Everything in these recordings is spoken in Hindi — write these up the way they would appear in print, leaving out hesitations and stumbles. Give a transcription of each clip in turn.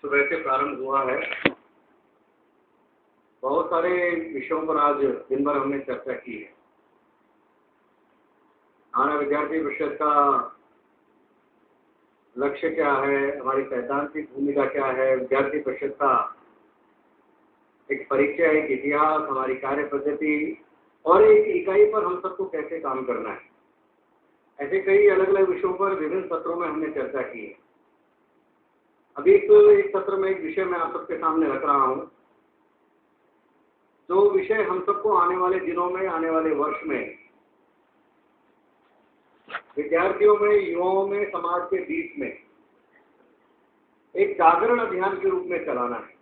सुबह से प्रारंभ हुआ है। बहुत सारे विषयों पर आज दिन भर हमने चर्चा की है। हमारा विद्यार्थी परिषद का लक्ष्य क्या है, हमारी सैद्धांतिक भूमिका क्या है, विद्यार्थी परिषद का एक परिचय, एक इतिहास, हमारी कार्य पद्धति और एक इकाई पर हम सबको कैसे काम करना है, ऐसे कई अलग अलग विषयों पर विभिन्न सत्रों में हमने चर्चा की है। अभी एक सत्र में एक विषय मैं आप सबके सामने रख रहा हूं, जो विषय हम सबको आने वाले दिनों में, आने वाले वर्ष में विद्यार्थियों में, युवाओं में, समाज के बीच में एक जागरण अभियान के रूप में चलाना है।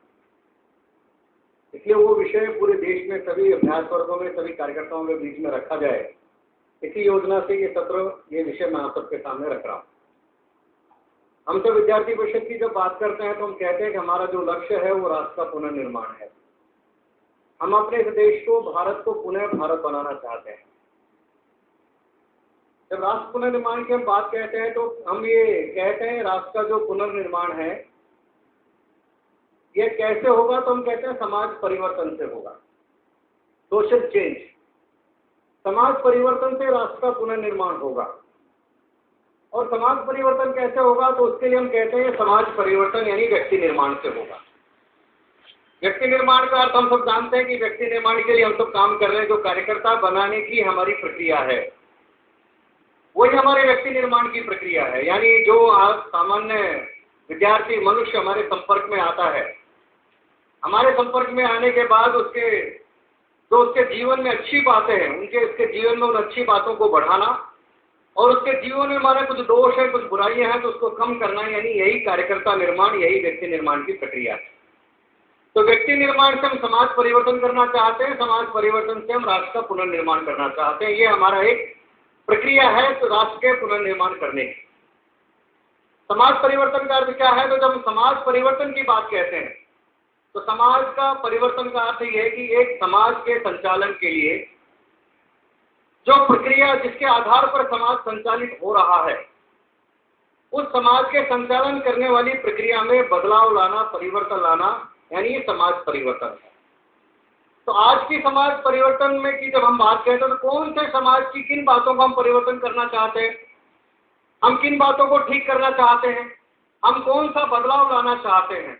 इसलिए वो विषय पूरे देश में सभी अभ्यास वर्गों में, सभी कार्यकर्ताओं के बीच में रखा जाए, इसी योजना से ये सत्र, ये विषय मैं आप सबके सामने रख रहा हूँ। हम सब विद्यार्थी परिषद की जब बात करते हैं तो हम कहते हैं कि हमारा जो लक्ष्य है वो राष्ट्र का पुनर्निर्माण है। हम अपने इस देश को, भारत को पुनः भारत बनाना चाहते हैं। जब राष्ट्र पुनर्निर्माण की हम बात कहते हैं तो हम ये कहते हैं राष्ट्र का जो पुनर्निर्माण है ये कैसे होगा, तो हम कहते हैं समाज परिवर्तन से होगा, सोशल चेंज। समाज परिवर्तन से राष्ट्र का पुनर्निर्माण होगा। और समाज परिवर्तन कैसे होगा, तो उसके लिए हम कहते हैं समाज परिवर्तन यानी व्यक्ति निर्माण से होगा। व्यक्ति निर्माण का अर्थ हम सब जानते हैं कि व्यक्ति निर्माण के लिए हम सब काम कर रहे हैं। जो कार्यकर्ता बनाने की हमारी प्रक्रिया है वही हमारे व्यक्ति निर्माण की प्रक्रिया है। यानी जो आज सामान्य विद्यार्थी मनुष्य हमारे संपर्क में आता है, हमारे संपर्क में आने के बाद उसके जीवन में अच्छी बातें हैं, उसके जीवन में उन अच्छी बातों को बढ़ाना और उसके जीवन में हमारे कुछ दोष है, कुछ बुराइयां हैं तो उसको कम करना, यानी यही कार्यकर्ता निर्माण, यही व्यक्ति निर्माण की प्रक्रिया है। तो व्यक्ति निर्माण से हम समाज परिवर्तन करना चाहते हैं, समाज परिवर्तन से हम राष्ट्र का पुनर्निर्माण करना चाहते हैं। ये हमारा एक प्रक्रिया है तो राष्ट्र के पुनर्निर्माण करने की। समाज परिवर्तन का अर्थ क्या है, तो जब हम समाज परिवर्तन की बात कहते हैं तो समाज का परिवर्तन का अर्थ यह है कि एक समाज के संचालन के लिए जो प्रक्रिया, जिसके आधार पर समाज संचालित हो रहा है, उस समाज के संचालन करने वाली प्रक्रिया में बदलाव लाना, परिवर्तन लाना, यानी ये समाज परिवर्तन है। तो आज की समाज परिवर्तन में की जब हम बात कहते हैं तो कौन से समाज की किन बातों को हम परिवर्तन करना चाहते हैं, हम किन बातों को ठीक करना चाहते हैं, हम कौन सा बदलाव लाना चाहते हैं।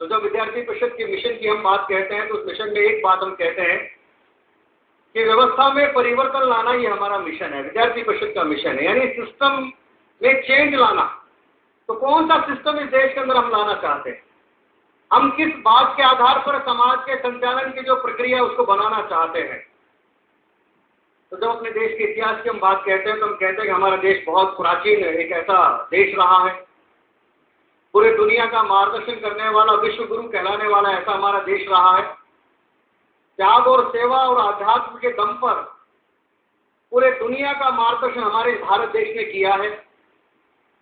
तो जब विद्यार्थी परिषद के मिशन की हम बात कहते हैं तो उस मिशन में एक बात हम कहते हैं कि व्यवस्था में परिवर्तन लाना, ये हमारा मिशन है, विद्यार्थी परिषद का मिशन है, यानी सिस्टम में चेंज लाना। तो कौन सा सिस्टम इस देश के अंदर हम लाना चाहते हैं, हम किस बात के आधार पर समाज के संचालन की जो प्रक्रिया है उसको बनाना चाहते हैं। तो जब अपने देश के इतिहास की हम बात कहते हैं तो हम कहते हैं कि हमारा देश बहुत प्राचीन एक ऐसा देश रहा है, पूरे दुनिया का मार्गदर्शन करने वाला, विश्व गुरु कहलाने वाला ऐसा हमारा देश रहा है। त्याग और सेवा और आध्यात्म के दम पर पूरे दुनिया का मार्गदर्शन हमारे भारत देश ने किया है।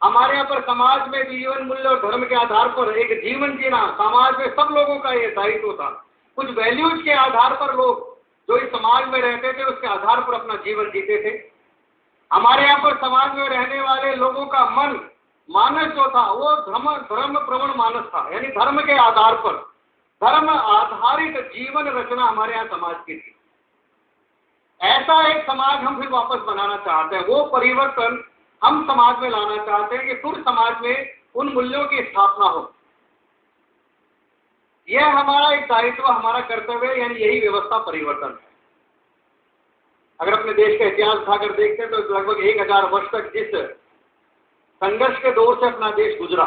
हमारे यहाँ पर समाज में जीवन मूल्य और धर्म के आधार पर एक जीवन जीना, समाज में सब लोगों का ये दायित्व था। कुछ वैल्यूज के आधार पर लोग जो इस समाज में रहते थे उसके आधार पर अपना जीवन जीते थे। हमारे यहाँ पर समाज में रहने वाले लोगों का मन, मानस जो था वो धर्म प्रवण मानस था, यानी धर्म के आधार पर, धर्म आधारित जीवन रचना हमारे यहाँ समाज की थी। ऐसा एक समाज हम फिर वापस बनाना चाहते हैं। वो परिवर्तन हम समाज में लाना चाहते हैं कि फिर समाज में उन मूल्यों की स्थापना हो। यह हमारा एक दायित्व, हमारा कर्तव्य, यानी यही व्यवस्था परिवर्तन है। अगर अपने देश का इतिहास उठाकर देखते हैं तो लगभग 1000 वर्ष तक जिस संघर्ष के दौर से अपना देश गुजरा,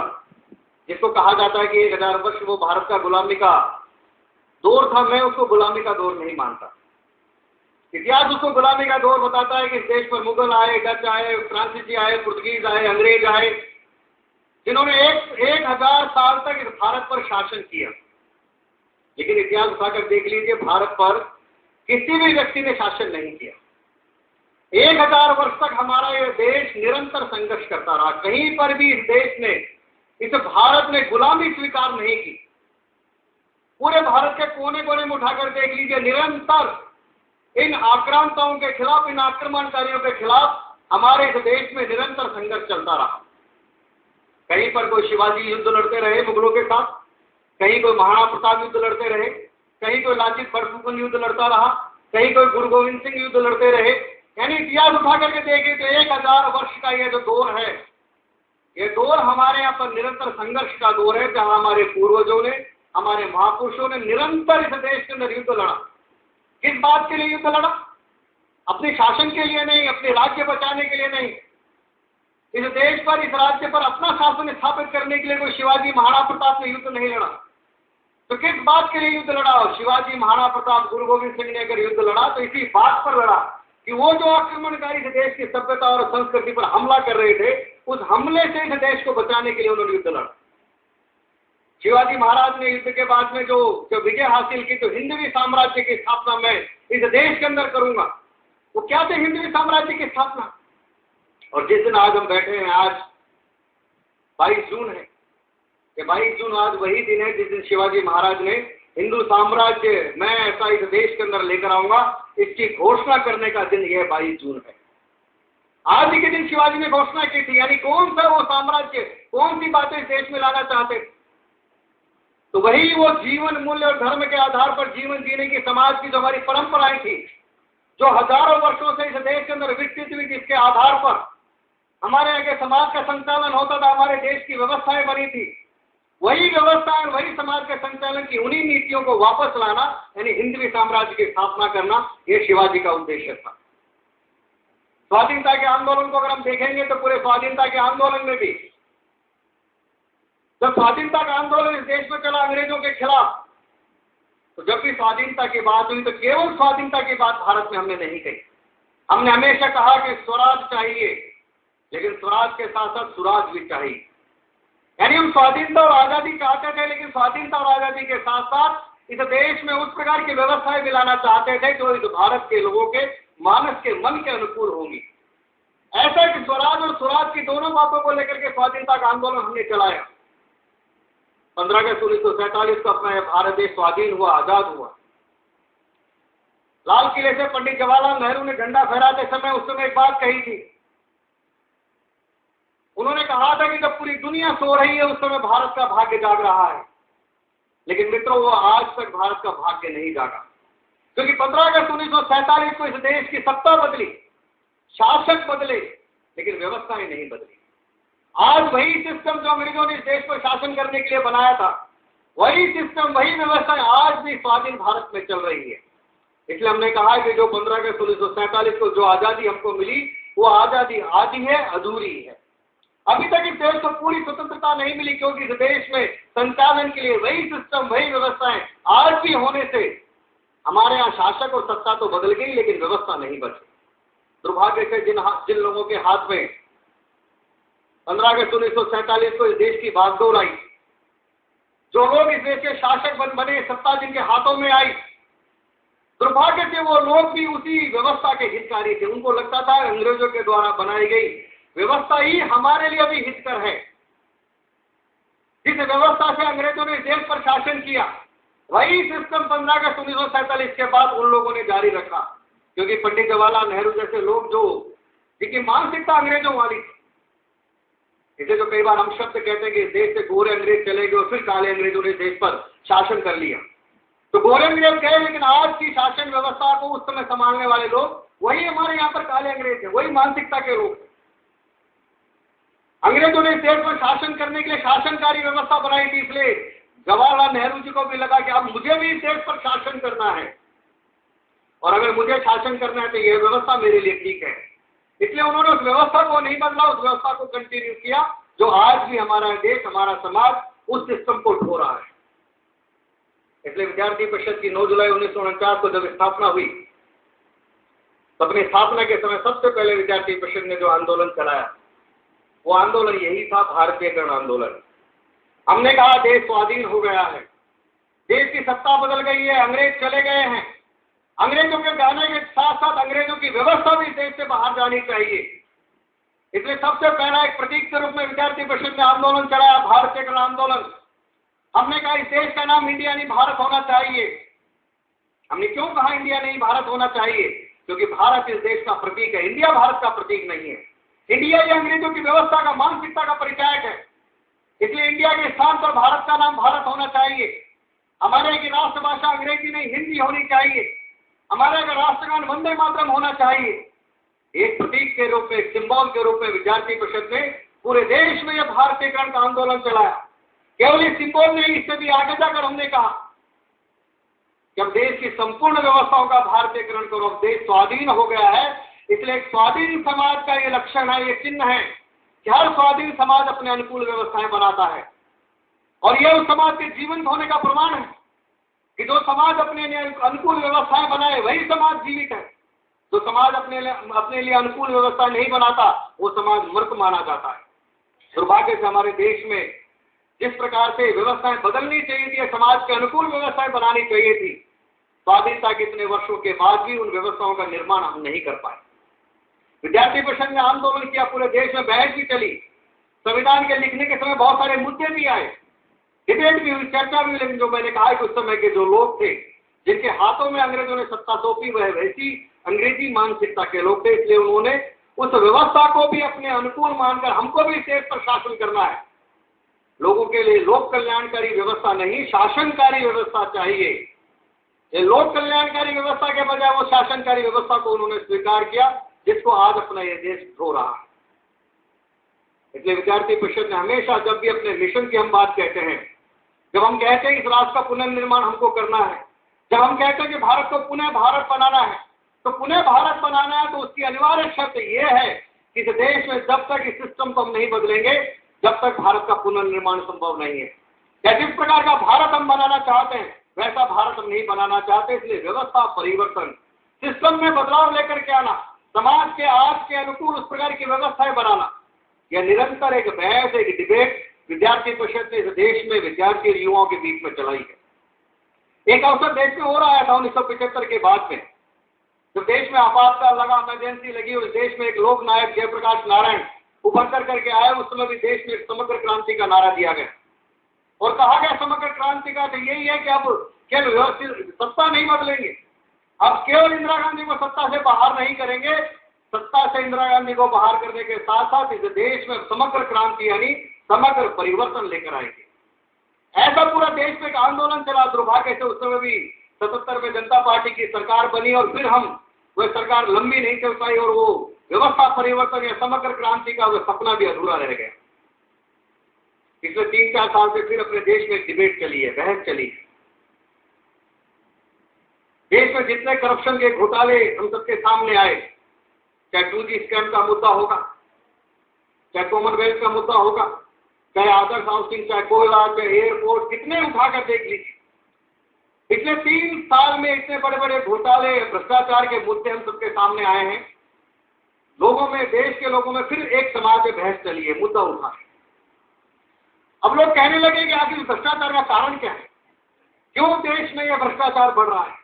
जिसको कहा जाता है कि 1000 वर्ष वो भारत का गुलामी का दौर था, मैं उसको गुलामी का दौर नहीं मानता। इतिहास उसको गुलामी का दौर बताता है कि इस देश पर मुगल आए, डच आए, फ्रांसीसी आए, पुर्तगीज आए, अंग्रेज आए, जिन्होंने 1000 साल तक इस भारत पर शासन किया। लेकिन इतिहास उठाकर देख लीजिए, भारत पर किसी भी व्यक्ति ने शासन नहीं किया। 1000 वर्ष तक हमारा यह देश निरंतर संघर्ष करता रहा। कहीं पर भी इस देश ने, इस भारत ने गुलामी स्वीकार नहीं की। पूरे भारत के कोने कोने में उठाकर देख लीजिए, निरंतर इन आक्रांताओं के खिलाफ, इन आक्रमणकारियों के खिलाफ हमारे इस देश में निरंतर संघर्ष चलता रहा। कहीं पर कोई शिवाजी युद्ध लड़ते रहे मुगलों के साथ, कहीं कोई महाराणा प्रताप युद्ध लड़ते रहे, कहीं कोई लालजी बरफुकन युद्ध लड़ता रहा, कहीं कोई गुरु गोविंद सिंह युद्ध लड़ते रहे। यानी इतिहास उठा करके देखें तो 1000 वर्ष का ये जो दौर है, ये दौर हमारे यहाँ पर निरंतर संघर्ष का दौर है, जहां हमारे पूर्वजों ने, हमारे महापुरुषों ने निरंतर इस देश के अंदर युद्ध लड़ा। किस बात के लिए युद्ध लड़ा? अपने शासन के लिए नहीं, अपने राज्य बचाने के लिए नहीं। इस देश पर, इस राज्य पर अपना शासन स्थापित करने के लिए कोई शिवाजी महाराणा प्रताप ने युद्ध नहीं लड़ा। तो किस बात के लिए युद्ध लड़ा? और शिवाजी महाराणा प्रताप, गुरु गोविंद सिंह ने अगर युद्ध लड़ा तो इसी बात पर लड़ा कि वो जो आक्रमणकारी इस देश की सभ्यता और संस्कृति पर हमला कर रहे थे, उस हमले से इस देश को बचाने के लिए उन्होंने युद्ध लड़ा। शिवाजी महाराज ने युद्ध के बाद में जो विजय हासिल की, तो हिंदवी साम्राज्य की स्थापना मैं इस देश के अंदर करूंगा। वो क्या थे हिंदवी साम्राज्य की स्थापना? और जिस दिन आज हम बैठे हैं, आज 22 जून है, कि 22 जून आज वही दिन है जिस दिन शिवाजी महाराज ने हिंदू साम्राज्य मैं ऐसा इस देश के अंदर लेकर आऊंगा, इसकी घोषणा करने का दिन यह 22 जून है। आज ही के दिन शिवाजी ने घोषणा की थी। यानी कौन सा वो साम्राज्य, कौन सी बातें इस देश में लाना चाहते थे? तो वही वो जीवन मूल्य और धर्म के आधार पर जीवन जीने की समाज की जो हमारी परंपराएं थी, जो हजारों वर्षों से इस देश के अंदर विकसित हुई, जिसके आधार पर हमारे यहाँ के समाज का संचालन होता था, हमारे देश की व्यवस्थाएं बनी थी, वही व्यवस्थाएं, वही समाज के संचालन की उन्हीं नीतियों को वापस लाना, यानी हिंदवी साम्राज्य की स्थापना करना, यह शिवाजी का उद्देश्य था। स्वाधीनता के आंदोलन को अगर हम देखेंगे तो पूरे स्वाधीनता के आंदोलन में भी, जब स्वाधीनता का आंदोलन इस देश में चला अंग्रेजों के खिलाफ, तो जब भी स्वाधीनता की बात हुई तो केवल स्वाधीनता की बात भारत में हमने नहीं कही। हमने हमेशा कहा कि स्वराज चाहिए, लेकिन स्वराज के साथ साथ सुराज भी चाहिए। यानी हम स्वाधीनता और आजादी चाहते थे, लेकिन स्वाधीनता और आजादी के साथ साथ इस देश में उस प्रकार की व्यवस्थाएं भी लाना चाहते थे जो इस भारत के लोगों के मानस के मन के अनुकूल होंगी। ऐसा कि स्वराज और सुराज की दोनों बातों को लेकर के स्वाधीनता का आंदोलन हमने चलाया। 15 अगस्त 1947 को अपना यह भारत देश स्वाधीन हुआ, आजाद हुआ। लाल किले से पंडित जवाहरलाल नेहरू ने झंडा फहराते समय उस समय एक बात कही थी। उन्होंने कहा था कि जब पूरी दुनिया सो रही है उस समय भारत का भाग्य जाग रहा है। लेकिन मित्रों, वो आज तक भारत का भाग्य नहीं जागा, क्योंकि 15 अगस्त 1947 को इस देश की सत्ता बदली, शासक बदले, लेकिन व्यवस्थाएं नहीं बदली। आज वही सिस्टम जो अंग्रेजों ने इस देश को शासन करने के लिए बनाया था, वही सिस्टम, वही व्यवस्थाएं आज भी स्वाधीन भारत में चल रही है। इसलिए हमने कहा कि जो 15 अगस्त 1947 को जो आजादी हमको मिली, वो आजादी आधी है, अधूरी है। अभी तक इस देश को पूरी स्वतंत्रता नहीं मिली, क्योंकि इस देश में संचालन के लिए वही सिस्टम, वही व्यवस्थाएं आज भी होने से हमारे यहाँ शासक और सत्ता तो बदल गई, लेकिन व्यवस्था नहीं बची। दुर्भाग्य से जिन लोगों के हाथ में 15 अगस्त 1947 को इस देश की बागडोर आई, जो लोग इस देश के शासक बने, सत्ता जिनके हाथों में आई, दुर्भाग्य से वो लोग भी उसी व्यवस्था के हितकारी थे। उनको लगता था अंग्रेजों के द्वारा बनाई गई व्यवस्था ही हमारे लिए भी हितकर है। जिस व्यवस्था से अंग्रेजों ने देश पर शासन किया, वही सिस्टम 15 अगस्त 1947 के बाद उन लोगों ने जारी रखा, क्योंकि पंडित जवाहरलाल नेहरू जैसे लोग जो जिनकी मानसिकता अंग्रेजों वाली थी, इसे जो कई बार हम शब्द कहते हैं कि देश से गोरे अंग्रेज चले गए और फिर काले अंग्रेजों ने देश पर शासन कर लिया। तो गोरे अंग्रेज गए, लेकिन आज की शासन व्यवस्था को उस समय संभालने वाले लोग वही हमारे यहाँ पर काले अंग्रेज हैं, वही मानसिकता के लोग। अंग्रेजों ने देश पर शासन करने के लिए शासनकारी व्यवस्था बनाई थी, इसलिए जवाहरलाल नेहरू जी को भी लगा कि अब मुझे भी इस देश पर शासन करना है, और अगर मुझे शासन करना है तो यह व्यवस्था मेरे लिए ठीक है। इसलिए उन्होंने उस व्यवस्था को नहीं बदला, उस व्यवस्था को कंटिन्यू किया, जो आज भी हमारा देश, हमारा समाज उस सिस्टम को ढो रहा है। इसलिए विद्यार्थी परिषद की 9 जुलाई 1949 को जब स्थापना हुई, तो अपनी स्थापना के समय सबसे पहले विद्यार्थी परिषद ने जो आंदोलन चलाया, वो आंदोलन यही था, भारतीयकरण आंदोलन। हमने कहा देश स्वाधीन हो गया है, देश की सत्ता बदल गई है, अंग्रेज चले गए हैं, अंग्रेजों के जाने के साथ साथ अंग्रेजों की व्यवस्था भी देश से बाहर जानी चाहिए। इसलिए सबसे पहला एक प्रतीक के रूप में विद्यार्थी परिषद ने आंदोलन चलाया, भारतीयकरण आंदोलन। हमने कहा इस देश का नाम इंडिया नहीं भारत होना चाहिए। हमने क्यों कहा इंडिया नहीं भारत होना चाहिए? क्योंकि भारत इस देश का प्रतीक है, इंडिया भारत का प्रतीक नहीं है। इंडिया ये अंग्रेजों की व्यवस्था का, मानसिकता का परिचायक है। इसलिए इंडिया के स्थान पर भारत का नाम भारत होना चाहिए। हमारे की राष्ट्रभाषा अंग्रेजी नहीं हिंदी होनी चाहिए। हमारे का राष्ट्रगान वंदे मातरम होना चाहिए। एक प्रतीक के रूप में, एक सिंबल के रूप में विद्यार्थी परिषद ने पूरे देश में यह भारतीयकरण का आंदोलन चलाया। केवल इस सिंबल नहीं, इससे भी आगे जाकर हमने कहा जब देश की संपूर्ण व्यवस्थाओं का भारतीयकरण करो, अब देश स्वाधीन हो गया है। इसलिए एक स्वाधीन समाज का ये लक्षण है, ये चिन्ह है कि हर स्वाधीन समाज अपने अनुकूल व्यवस्थाएं बनाता है। और यह उस समाज के जीवंत होने का प्रमाण है कि जो समाज अपने लिए अनुकूल व्यवस्थाएं बनाए वही समाज जीवित है। जो समाज अपने लिए अनुकूल व्यवस्था नहीं बनाता वो समाज मृत माना जाता है। दुर्भाग्य से हमारे देश में जिस प्रकार से व्यवस्थाएं बदलनी चाहिए थी, समाज के अनुकूल व्यवस्थाएं बनानी चाहिए थी, स्वाधीनता के इतने वर्षों के बाद भी उन व्यवस्थाओं का निर्माण हम नहीं कर पाए। विद्यार्थी परिषद ने आंदोलन किया, पूरे देश में बहस भी चली, संविधान के लिखने के समय बहुत सारे मुद्दे भी आए, डिबेट भी हुई, चर्चा भी हुई। लेकिन जो मैंने कहा कि उस समय के जो लोग थे जिनके हाथों में अंग्रेजों ने सत्ता सौंपी वह वैसी अंग्रेजी मानसिकता के लोग थे, इसलिए उन्होंने उस व्यवस्था को भी अपने अनुकूल मानकर हमको भी देश पर शासन करना है। लोगों के लिए लोक कल्याणकारी व्यवस्था नहीं, शासनकारी व्यवस्था चाहिए। ये लोक कल्याणकारी व्यवस्था के बजाय वो शासनकारी व्यवस्था को उन्होंने स्वीकार किया, जिसको आज अपना ये देश ढो रहा है। इसलिए विद्यार्थी परिषद ने हमेशा जब भी अपने मिशन की हम बात कहते हैं, जब हम कहते हैं इस राष्ट्र का पुनर्निर्माण हमको करना है, जब हम कहते हैं कि भारत को पुनः भारत बनाना है, तो पुनः भारत बनाना है तो उसकी अनिवार्य शर्त यह है कि इस देश में जब तक इस सिस्टम को हम नहीं बदलेंगे जब तक भारत का पुनर्निर्माण संभव नहीं है। या जिस प्रकार का भारत हम बनाना चाहते हैं वैसा भारत हम नहीं बनाना चाहते। इसलिए व्यवस्था परिवर्तन, सिस्टम में बदलाव लेकर के आना, समाज के आज के अनुकूल उस प्रकार की व्यवस्थाएं बनाना, यह निरंतर एक बहस, एक डिबेट विद्यार्थी परिषद ने इस देश में विद्यार्थी युवाओं के बीच में चलाई है। एक अवसर देश में हो रहा था 1975 के बाद में, जब देश में आपातकाल लगा, इमरजेंसी लगी, उस देश में एक लोक नायक जयप्रकाश नारायण उभर करके आए। उस समय भी देश में एक समग्र क्रांति का नारा दिया गया और कहा गया समग्र क्रांति का तो यही है कि अब केवल व्यवस्थित सत्ता नहीं बदलेंगे, अब केवल इंदिरा गांधी को सत्ता से बाहर नहीं करेंगे, सत्ता से इंदिरा गांधी को बाहर करने के साथ साथ इस देश में समग्र क्रांति यानी समग्र परिवर्तन लेकर आएंगे। ऐसा पूरा देश में एक आंदोलन चला। दुर्भाग्य से उस समय भी 77 में जनता पार्टी की सरकार बनी और फिर वह सरकार लंबी नहीं चल पाई और वो व्यवस्था परिवर्तन या समग्र क्रांति का वह सपना भी अधूरा रह गया। पिछले 3-4 साल से फिर अपने देश में डिबेट चली है, बहस चली है। देश में जितने करप्शन के घोटाले हम सबके सामने आए, चाहे 2G स्कैम का मुद्दा होगा, चाहे कॉमनवेल्थ का मुद्दा होगा, चाहे आदर्श हाउसिंग, चाहे कोयला, चाहे एयरपोर्ट, कितने उठाकर देख लीजिए। पिछले 3 साल में इतने बड़े बड़े घोटाले, भ्रष्टाचार के मुद्दे हम सबके सामने आए हैं। लोगों में, देश के लोगों में फिर एक समाज में बहस चली है, मुद्दा उठा है। अब लोग कहने लगे कि आखिर भ्रष्टाचार का कारण क्या है, क्यों देश में यह भ्रष्टाचार बढ़ रहा है।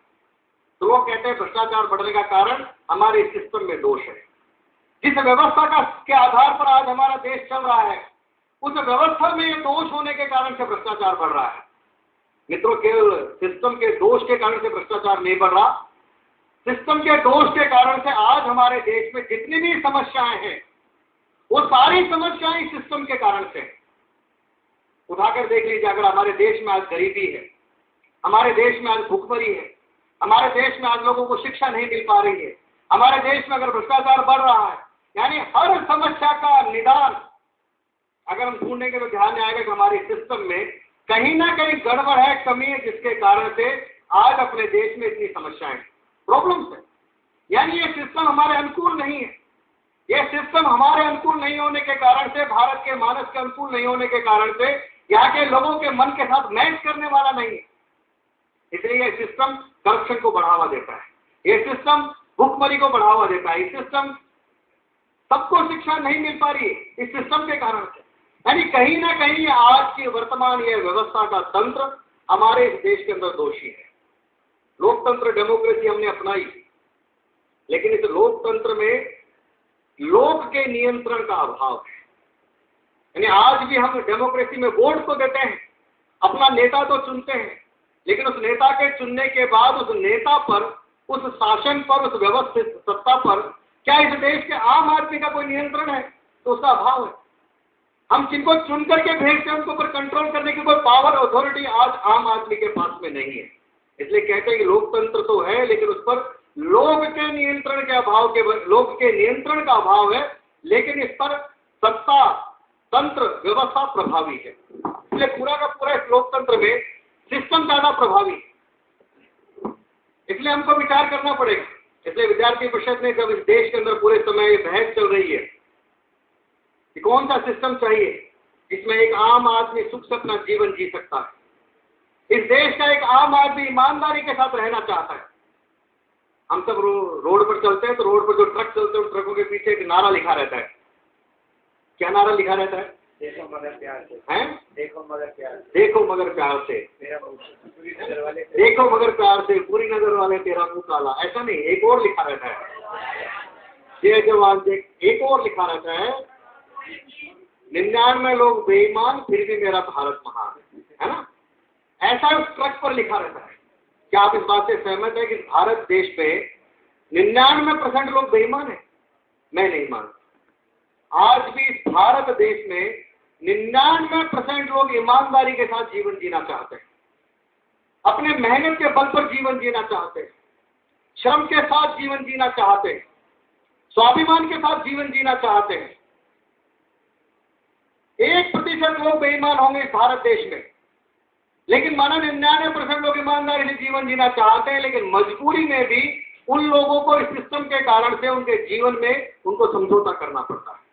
तो लोग कहते हैं भ्रष्टाचार बढ़ने का कारण हमारे सिस्टम में दोष है। जिस व्यवस्था के आधार पर आज हमारा देश चल रहा है उस व्यवस्था में ये दोष होने के कारण से भ्रष्टाचार बढ़ रहा है। मित्रों, केवल सिस्टम के दोष के कारण से भ्रष्टाचार नहीं बढ़ रहा, सिस्टम के दोष के कारण से आज हमारे देश में जितनी भी समस्याएं हैं वो सारी समस्याएं इस सिस्टम के कारण से हैं। उठाकर देख लीजिए, अगर हमारे देश में आज गरीबी है, हमारे देश में आज भूखमरी है, हमारे देश में आज लोगों को शिक्षा नहीं मिल पा रही है, हमारे देश में अगर भ्रष्टाचार बढ़ रहा है, यानी हर समस्या का निदान अगर हम ढूंढेंगे तो ध्यान में आएगा कि हमारे सिस्टम में कहीं ना कहीं गड़बड़ है, कमी है, जिसके कारण से आज अपने देश में इतनी समस्याएं, प्रॉब्लम्स है। यानी ये सिस्टम हमारे अनुकूल नहीं है। ये सिस्टम हमारे अनुकूल नहीं होने के कारण से, भारत के मानस के अनुकूल नहीं होने के कारण से, यहाँ के लोगों के मन के साथ मैच करने वाला नहीं है। इसलिए यह सिस्टम करप्शन को बढ़ावा देता है, ये सिस्टम भूखमरी को बढ़ावा देता है, ये सिस्टम सबको शिक्षा नहीं मिल पा रही है इस सिस्टम के कारण से। यानी कहीं ना कहीं आज की वर्तमान यह व्यवस्था का तंत्र हमारे इस देश के अंदर दोषी है। लोकतंत्र, डेमोक्रेसी हमने अपनाई, लेकिन इस लोकतंत्र में लोक के नियंत्रण का अभाव है। यानी आज भी हम डेमोक्रेसी में वोट तो देते हैं, अपना नेता तो चुनते हैं, लेकिन उस नेता के चुनने के बाद उस नेता पर, उस शासन पर, उस व्यवस्थित सत्ता पर क्या इस देश के आम आदमी का कोई नियंत्रण है? तो उसका अभाव है। हम जिनको चुन करके भेजते हैं उनको पर कंट्रोल करने की कोई पावर अथॉरिटी आज आम आदमी के पास में नहीं है। इसलिए कहते हैं कि लोकतंत्र तो है, लेकिन उस पर लोग के नियंत्रण के अभाव के लोग के नियंत्रण का अभाव है, लेकिन इस पर सत्ता तंत्र व्यवस्था प्रभावी है। इसलिए पूरा का पूरा इस लोकतंत्र में सिस्टम ज्यादा प्रभावी है। इसलिए हमको विचार करना पड़ेगा। इसलिए विद्यार्थी परिषद ने जब इस देश के अंदर पूरे समय ये बहस चल रही है कि कौन सा सिस्टम चाहिए जिसमें एक आम आदमी सुख से अपना जीवन जी सकता है, इस देश का एक आम आदमी ईमानदारी के साथ रहना चाहता है। हम सब रोड पर चलते हैं तो रोड पर जो ट्रक चलते हैं उन ट्रकों के पीछे एक नारा लिखा रहता है। क्या नारा लिखा रहता है? देखो मगर प्यार से, हैं? देखो मगर प्यार से, देखो मगर प्यार से, मेरा पूरी नजर वाले, देखो मगर प्यार से, पूरी नजर वाले तेरा मुंह काला। ऐसा नहीं, एक और लिखा रहता है, जय जवान जय। एक और लिखा रहता है, 99 लोग बेईमान फिर भी मेरा भारत महान है ना। ऐसा उस ट्रक पर लिखा रहता है। क्या आप इस बात से सहमत है कि भारत देश में 99% लोग बेईमान है? मैं नहीं मानता। आज भी इस भारत देश में 99% लोग ईमानदारी के साथ जीवन जीना चाहते हैं, अपने मेहनत के बल पर जीवन जीना चाहते हैं, श्रम के साथ जीवन जीना चाहते हैं, स्वाभिमान के साथ जीवन जीना चाहते हैं। 1% लोग बेईमान होंगे इस भारत देश में, लेकिन माना 99% लोग ईमानदारी से जीवन जीना चाहते हैं, लेकिन मजबूरी में भी उन लोगों को इस सिस्टम के कारण से उनके जीवन में उनको समझौता करना पड़ता है।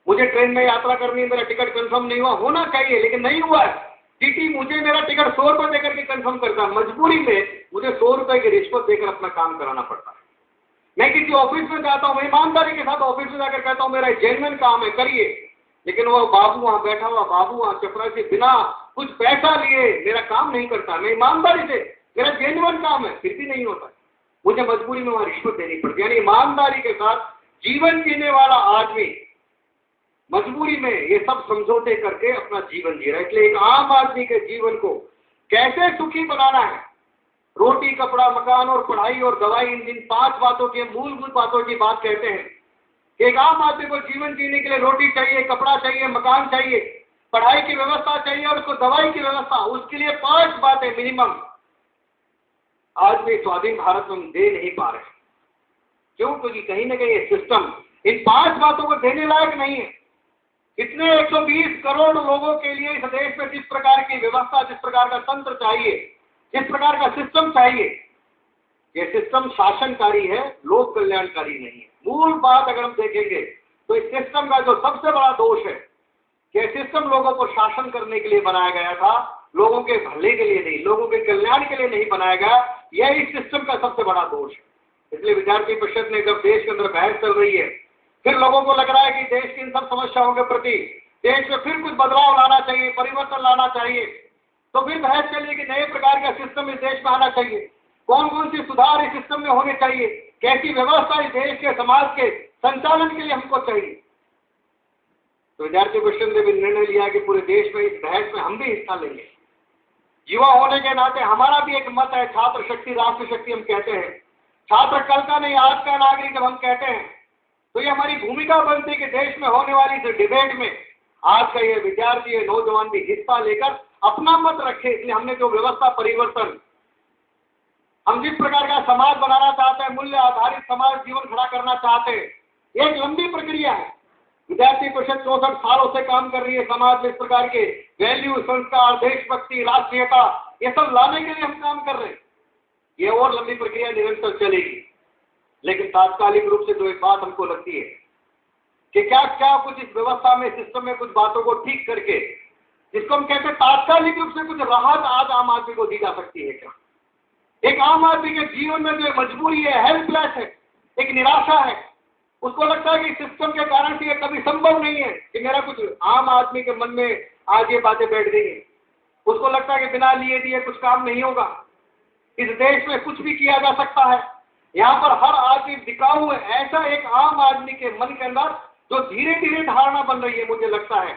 मुझे ट्रेन में यात्रा करनी है, मेरा टिकट कंफर्म नहीं हुआ, होना चाहिए लेकिन नहीं हुआ है। टीटी मुझे मेरा टिकट 100 रुपए देकर के कंफर्म करता है, मजबूरी में मुझे 100 रुपए की रिश्वत देकर अपना काम कराना पड़ता है। मैं किसी ऑफिस में जाता हूँ, ईमानदारी के साथ ऑफिस में जाकर कहता हूँ मेरा जेन्युइन काम है, करिए, लेकिन वो बाबू वहां बैठा हुआ, बाबू वहां चपरासी बिना कुछ पैसा लिए मेरा काम नहीं करता। मैं ईमानदारी से, मेरा जेन्युइन काम है, फिर भी नहीं होता, मुझे मजबूरी में वहां रिश्वत देनी पड़ती है। यानी ईमानदारी के साथ जीवन जीने वाला आदमी मजबूरी में ये सब समझौते करके अपना जीवन जी रहा है। इसलिए एक आम आदमी के जीवन को कैसे सुखी बनाना है, रोटी कपड़ा मकान और पढ़ाई और दवाई, इन जिन 5 बातों की मूलभूत बातों की बात कहते हैं कि एक आम आदमी को जीवन जीने के लिए रोटी चाहिए, कपड़ा चाहिए, मकान चाहिए, पढ़ाई की व्यवस्था चाहिए और उसको दवाई की व्यवस्था, उसके लिए 5 बातें मिनिमम आज भी स्वाधीन भारत में हम दे नहीं पा रहे। क्यों? क्योंकि कहीं ना कहीं ये सिस्टम इन 5 बातों को देने लायक नहीं है। इतने 120 करोड़ लोगों के लिए इस देश में जिस प्रकार की व्यवस्था, जिस प्रकार का तंत्र चाहिए, जिस प्रकार का सिस्टम चाहिए, ये सिस्टम शासनकारी है, लोक कल्याणकारी नहीं है। मूल बात अगर हम देखेंगे तो इस सिस्टम का जो सबसे बड़ा दोष है कि सिस्टम लोगों को शासन करने के लिए बनाया गया था, लोगों के भले के लिए नहीं, लोगों के कल्याण के लिए नहीं बनाया गया। यह इस सिस्टम का सबसे बड़ा दोष है। इसलिए विद्यार्थी परिषद ने जब देश के अंदर बहस चल रही है, फिर लोगों को लग रहा है कि देश की इन सब समस्याओं के प्रति देश में फिर कुछ बदलाव लाना चाहिए, परिवर्तन लाना चाहिए, तो फिर बहस चलिए कि नए प्रकार का सिस्टम इस देश में आना चाहिए, कौन कौन सी सुधार इस सिस्टम में होने चाहिए, कैसी व्यवस्था इस देश के समाज के संचालन के लिए हमको चाहिए। तो विद्यार्थी परिषद ने भी निर्णय लिया कि पूरे देश में इस बहस में हम भी हिस्सा लेंगे। युवा होने के नाते हमारा भी एक मत है, छात्र शक्ति राष्ट्र शक्ति हम कहते हैं। छात्र कल का नहीं आज का नागरिक जब हम कहते हैं तो ये हमारी भूमिका बनती है कि देश में होने वाली इस डिबेट में आज का ये विद्यार्थी, ये नौजवान भी हिस्सा लेकर अपना मत रखे। इसलिए हमने जो व्यवस्था परिवर्तन, हम जिस प्रकार का समाज बनाना चाहते हैं, मूल्य आधारित समाज जीवन खड़ा करना चाहते हैं, ये एक लंबी प्रक्रिया है। विद्यार्थी परिषद 64 सालों से काम कर रही है, समाज में इस प्रकार के वैल्यू, संस्कार, देशभक्ति, राष्ट्रीयता, ये सब लाने के लिए हम काम कर रहे हैं। ये और लंबी प्रक्रिया निरंतर चलेगी। लेकिन तात्कालिक रूप से जो एक बात हमको लगती है कि क्या कुछ इस व्यवस्था में, सिस्टम में कुछ बातों को ठीक करके, जिसको हम कहते हैं तात्कालिक रूप से कुछ राहत आज आम आदमी को दी जा सकती है क्या? एक आम आदमी के जीवन में जो मजबूरी है, हेल्पलेस है, एक निराशा है, उसको लगता है कि सिस्टम के कारण से ये कभी संभव नहीं है कि मेरा कुछ, आम आदमी के मन में आज ये बातें बैठ गई हैं। उसको लगता है कि बिना लिए दिए कुछ काम नहीं होगा, इस देश में कुछ भी किया जा सकता है, यहाँ पर हर आदमी बिकाऊ है। ऐसा एक आम आदमी के मन के अंदर जो धीरे धीरे धारणा बन रही है, मुझे लगता है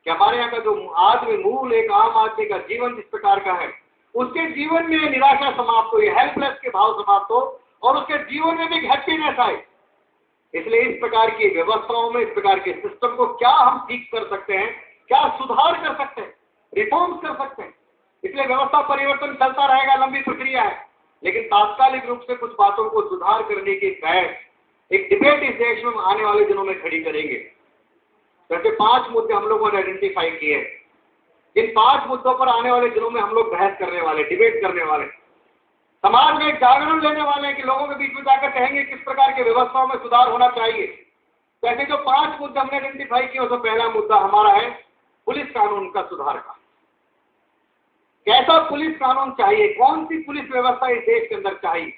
कि हमारे यहाँ का जो आदमी मूल एक आम आदमी का जीवन जिस प्रकार का है, उसके जीवन में निराशा समाप्त हो, हेल्पलेस के भाव समाप्त हो और उसके जीवन में भी हैप्पीनेस आए। इसलिए इस प्रकार की व्यवस्थाओं में, इस प्रकार के सिस्टम को क्या हम ठीक कर सकते हैं, क्या सुधार कर सकते हैं, रिफॉर्म्स कर सकते हैं। इसलिए व्यवस्था परिवर्तन चलता रहेगा, लंबी प्रक्रिया है, लेकिन तात्कालिक रूप से कुछ बातों को सुधार करने की बहस, एक डिबेट इस देश में आने वाले दिनों में खड़ी करेंगे। जैसे 5 मुद्दे हम लोगों ने आइडेंटिफाई किए, इन 5 मुद्दों पर आने वाले दिनों में हम लोग बहस करने वाले, डिबेट करने वाले, समाज में एक जागरण लेने वाले हैं कि लोगों के बीच में जाकर कहेंगे किस प्रकार की व्यवस्थाओं में सुधार होना चाहिए। तो ऐसे जो 5 मुद्दे हमने आइडेंटिफाई किए, उसमें पहला मुद्दा हमारा है पुलिस कानून का सुधार का। कैसा पुलिस कानून चाहिए, कौन सी पुलिस व्यवस्था इस देश के अंदर चाहिए।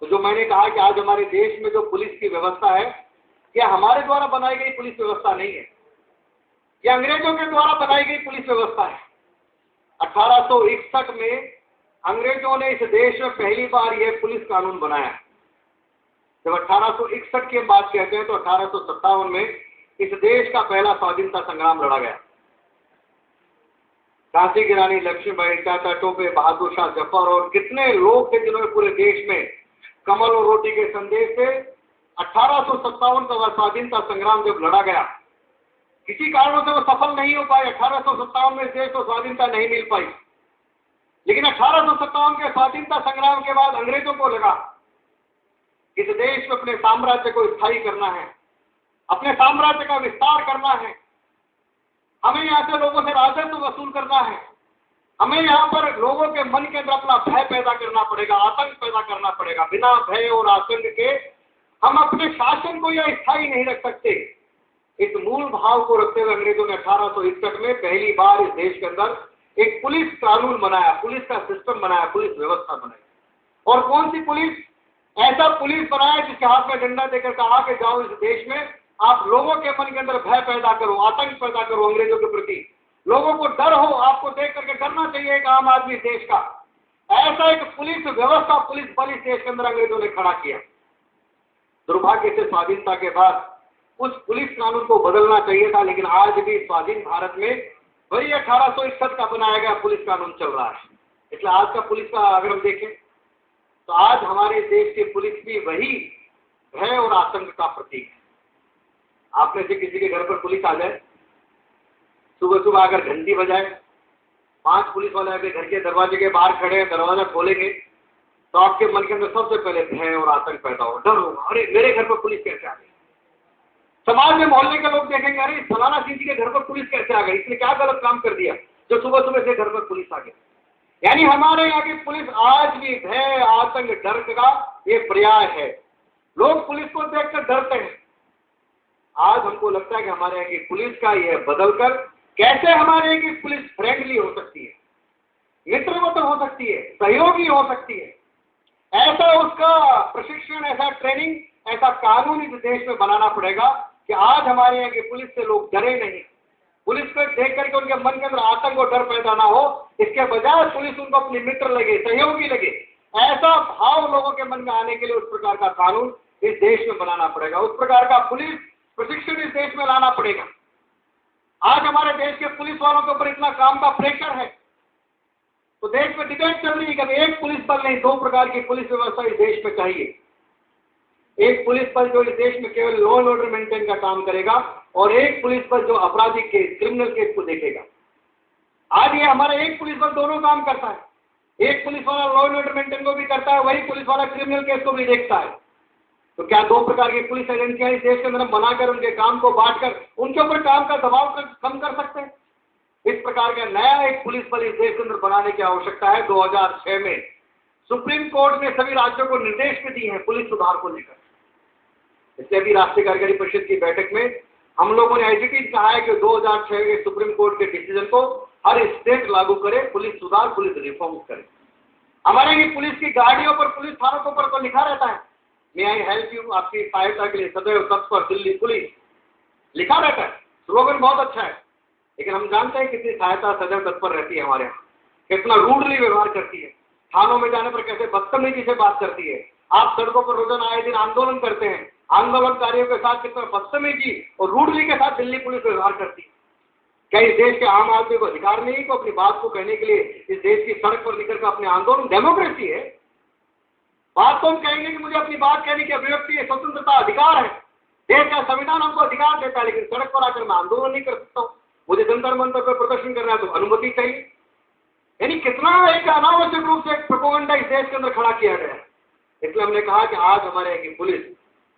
तो जो मैंने कहा कि आज हमारे देश में जो पुलिस की व्यवस्था है, यह हमारे द्वारा बनाई गई पुलिस व्यवस्था नहीं है, यह अंग्रेजों के द्वारा बनाई गई पुलिस व्यवस्था है। 1861 में अंग्रेजों ने इस देश में पहली बार यह पुलिस कानून बनाया। जब 1861 की बात कहते हैं तो 1857 में इस देश का पहला स्वाधीनता संग्राम लड़ा गया। झांसी की रानी लक्ष्मीबाई, चाचा टोपे, बहादुर शाह जफर और कितने लोग थे जिन्होंने पूरे देश में कमल और रोटी के संदेश से 1857 का स्वाधीनता संग्राम जब लड़ा गया, किसी कारणों से वो सफल नहीं हो पाए। 1857 में देश को स्वाधीनता नहीं मिल पाई, लेकिन 1857 के स्वाधीनता संग्राम के बाद अंग्रेजों को लगा इस देश में अपने साम्राज्य को स्थायी करना है, अपने साम्राज्य का विस्तार करना है, हमें यहाँ से लोगों से राजस्व वसूल करना है, हमें यहाँ पर लोगों के मन के अंदर अपना भय पैदा करना पड़ेगा, आतंक पैदा करना पड़ेगा। बिना भय और आतंक के हम अपने शासन को यह स्थायी नहीं रख सकते। इस मूल भाव को रखते हुए अंग्रेजों ने 1861 में पहली बार इस देश के अंदर एक पुलिस कानून बनाया, पुलिस का सिस्टम बनाया, पुलिस व्यवस्था बनाई। और कौन सी पुलिस? ऐसा पुलिस बनाया जिसके हाथ में डंडा देकर कहा कि जाओ इस देश में आप लोगों के मन के अंदर भय पैदा करो, आतंक पैदा करो अंग्रेजों के प्रति, लोगों को डर हो, आपको देख करके डरना चाहिए एक आम आदमी देश का। ऐसा एक पुलिस व्यवस्था, पुलिस बल इस देश के अंदर अंग्रेजों ने खड़ा किया। दुर्भाग्य से स्वाधीनता के बाद उस पुलिस कानून को बदलना चाहिए था, लेकिन आज भी स्वाधीन भारत में वही 1861 का बनाया गया पुलिस कानून चल रहा है। इसलिए आज का पुलिस का अगर हम देखें तो आज हमारे देश की पुलिस भी वही भय और आतंक का प्रतीक है। आप में से किसी के घर पर पुलिस आ जाए, सुबह सुबह अगर घंटी बजाए, 5 पुलिस वाले आपके घर के दरवाजे के बाहर खड़े हैं, दरवाजा खोलेंगे तो आपके मन के अंदर सबसे पहले भय और आतंक पैदा होगा, डर होगा, अरे मेरे घर पर पुलिस कैसे आ गई। समाज में मोहल्ले के लोग देखेंगे, अरे फलाना सिंह जी के घर पर पुलिस कैसे आ गई, इसने क्या गलत काम कर दिया जो सुबह सुबह से घर पर पुलिस आ गई। यानी हमारे यहाँ की पुलिस आज भी भय, आतंक, डर का ये पर्याय है। लोग पुलिस को देखकर डरते हैं। आज हमको लगता है कि हमारे यहाँ की पुलिस का यह बदलकर कैसे हमारे यहाँ की पुलिस फ्रेंडली हो सकती है, मित्रवत हो सकती है, सहयोगी हो सकती है। ऐसा उसका प्रशिक्षण, ऐसा ट्रेनिंग, ऐसा कानून इस देश में बनाना पड़ेगा कि आज हमारे यहाँ की पुलिस से लोग डरे नहीं, पुलिस को देख करके उनके मन के अंदर आतंक और डर पैदा ना हो। इसके बजाय पुलिस उनको अपनी मित्र लगे, सहयोगी लगे। ऐसा भाव लोगों के मन में आने के लिए उस प्रकार का कानून इस देश में बनाना पड़ेगा, उस प्रकार का पुलिस प्रशिक्षण इस देश में लाना पड़ेगा। आज हमारे देश के पुलिस वालों के ऊपर इतना काम का प्रेशर है तो देश में डिबेट चल रही है कि एक पुलिस बल नहीं, 2 प्रकार की पुलिस व्यवस्था इस देश में चाहिए। एक पुलिस बल जो इस देश में केवल लॉ एंड ऑर्डर मेंटेन का काम करेगा और एक पुलिस बल जो आपराधिक केस, क्रिमिनल केस को देखेगा। आज ये हमारा एक पुलिस बल दोनों काम करता है। एक पुलिस वाला लॉ एंड ऑर्डर मेंटेन को भी करता है, वही पुलिस वाला क्रिमिनल केस को भी देखता है। तो क्या 2 प्रकार की पुलिस एजेंसियां इस देश के अंदर बनाकर उनके काम को बांटकर उनके ऊपर काम का दबाव कम कर सकते हैं? इस प्रकार का नया एक पुलिस बल इस देश के अंदर बनाने की आवश्यकता है। 2006 में सुप्रीम कोर्ट ने सभी राज्यों को निर्देश भी दिए हैं पुलिस सुधार को लेकर। इसलिए अभी राष्ट्रीय कार्यकारी परिषद की बैठक में हम लोगों ने एज कहा है कि 2006 के सुप्रीम कोर्ट के डिसीजन को हर स्टेट लागू करे, पुलिस सुधार, पुलिस रिफॉर्म करे। हमारे ये पुलिस की गाड़ियों पर, पुलिस थानों के ऊपर तो लिखा रहता है, मे आई हेल्प यू, आपकी सहायता के लिए सदैव तत्पर दिल्ली पुलिस लिखा रहता है। स्लोगन बहुत अच्छा है, लेकिन हम जानते हैं कितनी सहायता सदैव तत्पर रहती है हमारे यहाँ, कितना रूडली व्यवहार करती है, थानों में जाने पर कैसे बदतमीजी से बात करती है। आप सड़कों पर रोजाना आए दिन आंदोलन करते हैं, आंदोलनकारियों के साथ कितना बदतमीजी और रूडली के साथ दिल्ली पुलिस व्यवहार करती है। क्या इस देश के आम आदमी को अधिकार नहीं को अपनी बात को कहने के लिए इस देश की सड़क पर निकलकर अपने आंदोलन? डेमोक्रेसी है, बात तो हम कहेंगे कि मुझे अपनी बात कहने की अभिव्यक्ति स्वतंत्रता अधिकार है, देश का संविधान हमको अधिकार देता है, लेकिन सड़क पर आकर मैं आंदोलन नहीं कर सकता हूँ, मुझे जंतर मंतर पर प्रदर्शन करना है तो अनुमति चाहिए। यानी कितना एक अनावश्यक रूप से एक प्रोपेगेंडा इस देश के अंदर खड़ा किया गया है। इसलिए हमने कहा कि आज हमारे यहाँ की पुलिस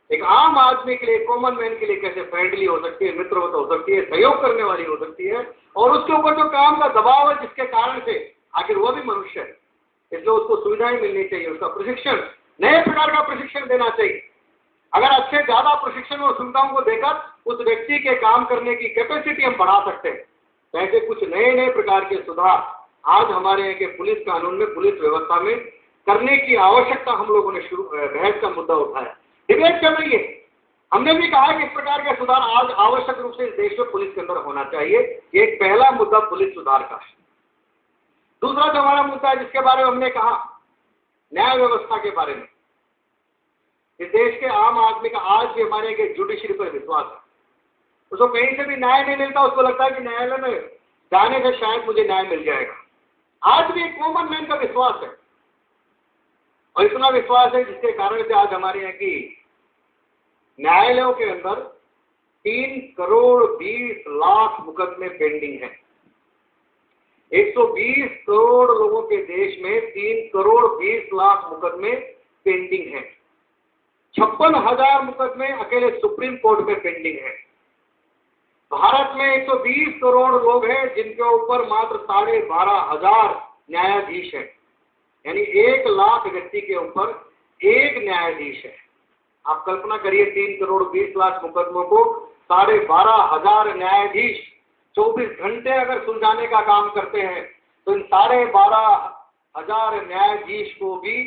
एक आम आदमी के लिए, कॉमन मैन के लिए कैसे फ्रेंडली हो सकती है, मित्रवत हो सकती है, सहयोग करने वाली हो सकती है, और उसके ऊपर जो काम का दबाव है जिसके कारण से आखिर वो भी मनुष्य है, इसलिए उसको सुविधाएं मिलनी चाहिए, उसका प्रशिक्षण, नए प्रकार का प्रशिक्षण देना चाहिए। अगर अच्छे ज्यादा प्रशिक्षण और सुविधाओं को देकर उस व्यक्ति के काम करने की कैपेसिटी हम बढ़ा सकते हैं, तो ऐसे कुछ नए नए प्रकार के सुधार आज हमारे यहाँ के पुलिस कानून में, पुलिस व्यवस्था में करने की आवश्यकता हम लोगों ने बहस का मुद्दा उठाया, डिबेट चल रही है। हमने भी कहा कि इस प्रकार के सुधार आज आवश्यक रूप से इस देश में पुलिस के अंदर होना चाहिए। ये एक पहला मुद्दा पुलिस सुधार का है। दूसरा जो हमारा मुद्दा है जिसके बारे में हमने कहा, न्याय व्यवस्था के बारे में। इस देश के आम आदमी का आज भी हमारे के जुडिशरी पर विश्वास है, उसको कहीं से भी न्याय नहीं मिलता, उसको लगता है कि न्यायालय में जाने से शायद मुझे न्याय मिल जाएगा। आज भी एक कॉमन मैन का विश्वास है, और इतना विश्वास है जिसके कारण से आज हमारे यहाँ की न्यायालयों के अंदर 3 करोड़ 20 लाख मुकदमे पेंडिंग हैं। 120 करोड़ लोगों के देश में 3 करोड़ 20 लाख मुकदमे पेंडिंग हैं। 56,000 मुकदमे अकेले सुप्रीम कोर्ट में पेंडिंग हैं। भारत में 120 करोड़ लोग हैं जिनके ऊपर मात्र 12,500 न्यायाधीश हैं, यानी 1 लाख व्यक्ति के ऊपर 1 न्यायाधीश है। आप कल्पना करिए, 3 करोड़ 20 लाख मुकदमों को 12,500 न्यायाधीश 24 घंटे अगर सुलझाने का काम करते हैं, तो इन 12,500 न्यायाधीश को भी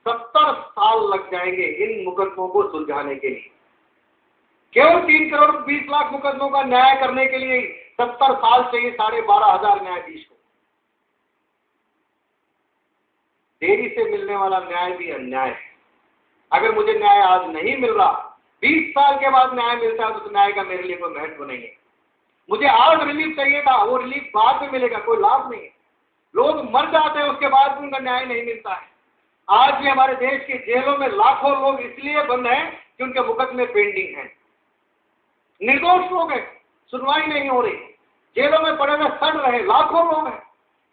70 साल लग जाएंगे इन मुकदमों को सुलझाने के लिए। केवल 3 करोड़ 20 लाख मुकदमों का न्याय करने के लिए 70 साल चाहिए 12,500 न्यायाधीश को। देरी से मिलने वाला न्याय भी अन्याय है। अगर मुझे न्याय आज नहीं मिल रहा, 20 साल के बाद न्याय मिलता है, तो न्याय का मेरे लिए कोई महत्व नहीं है। मुझे आज रिलीफ चाहिए था, वो रिलीफ बाद में मिलेगा, कोई लाभ नहीं है। लोग मर जाते हैं, उसके बाद भी उनका न्याय नहीं मिलता है। आज भी हमारे देश की जेलों में लाखों लोग इसलिए बंद हैं कि उनके मुकदमे पेंडिंग हैं। निर्दोष लोग हैं, सुनवाई नहीं हो रही, जेलों में पड़े हुए सड़ रहे लाखों लोग हैं।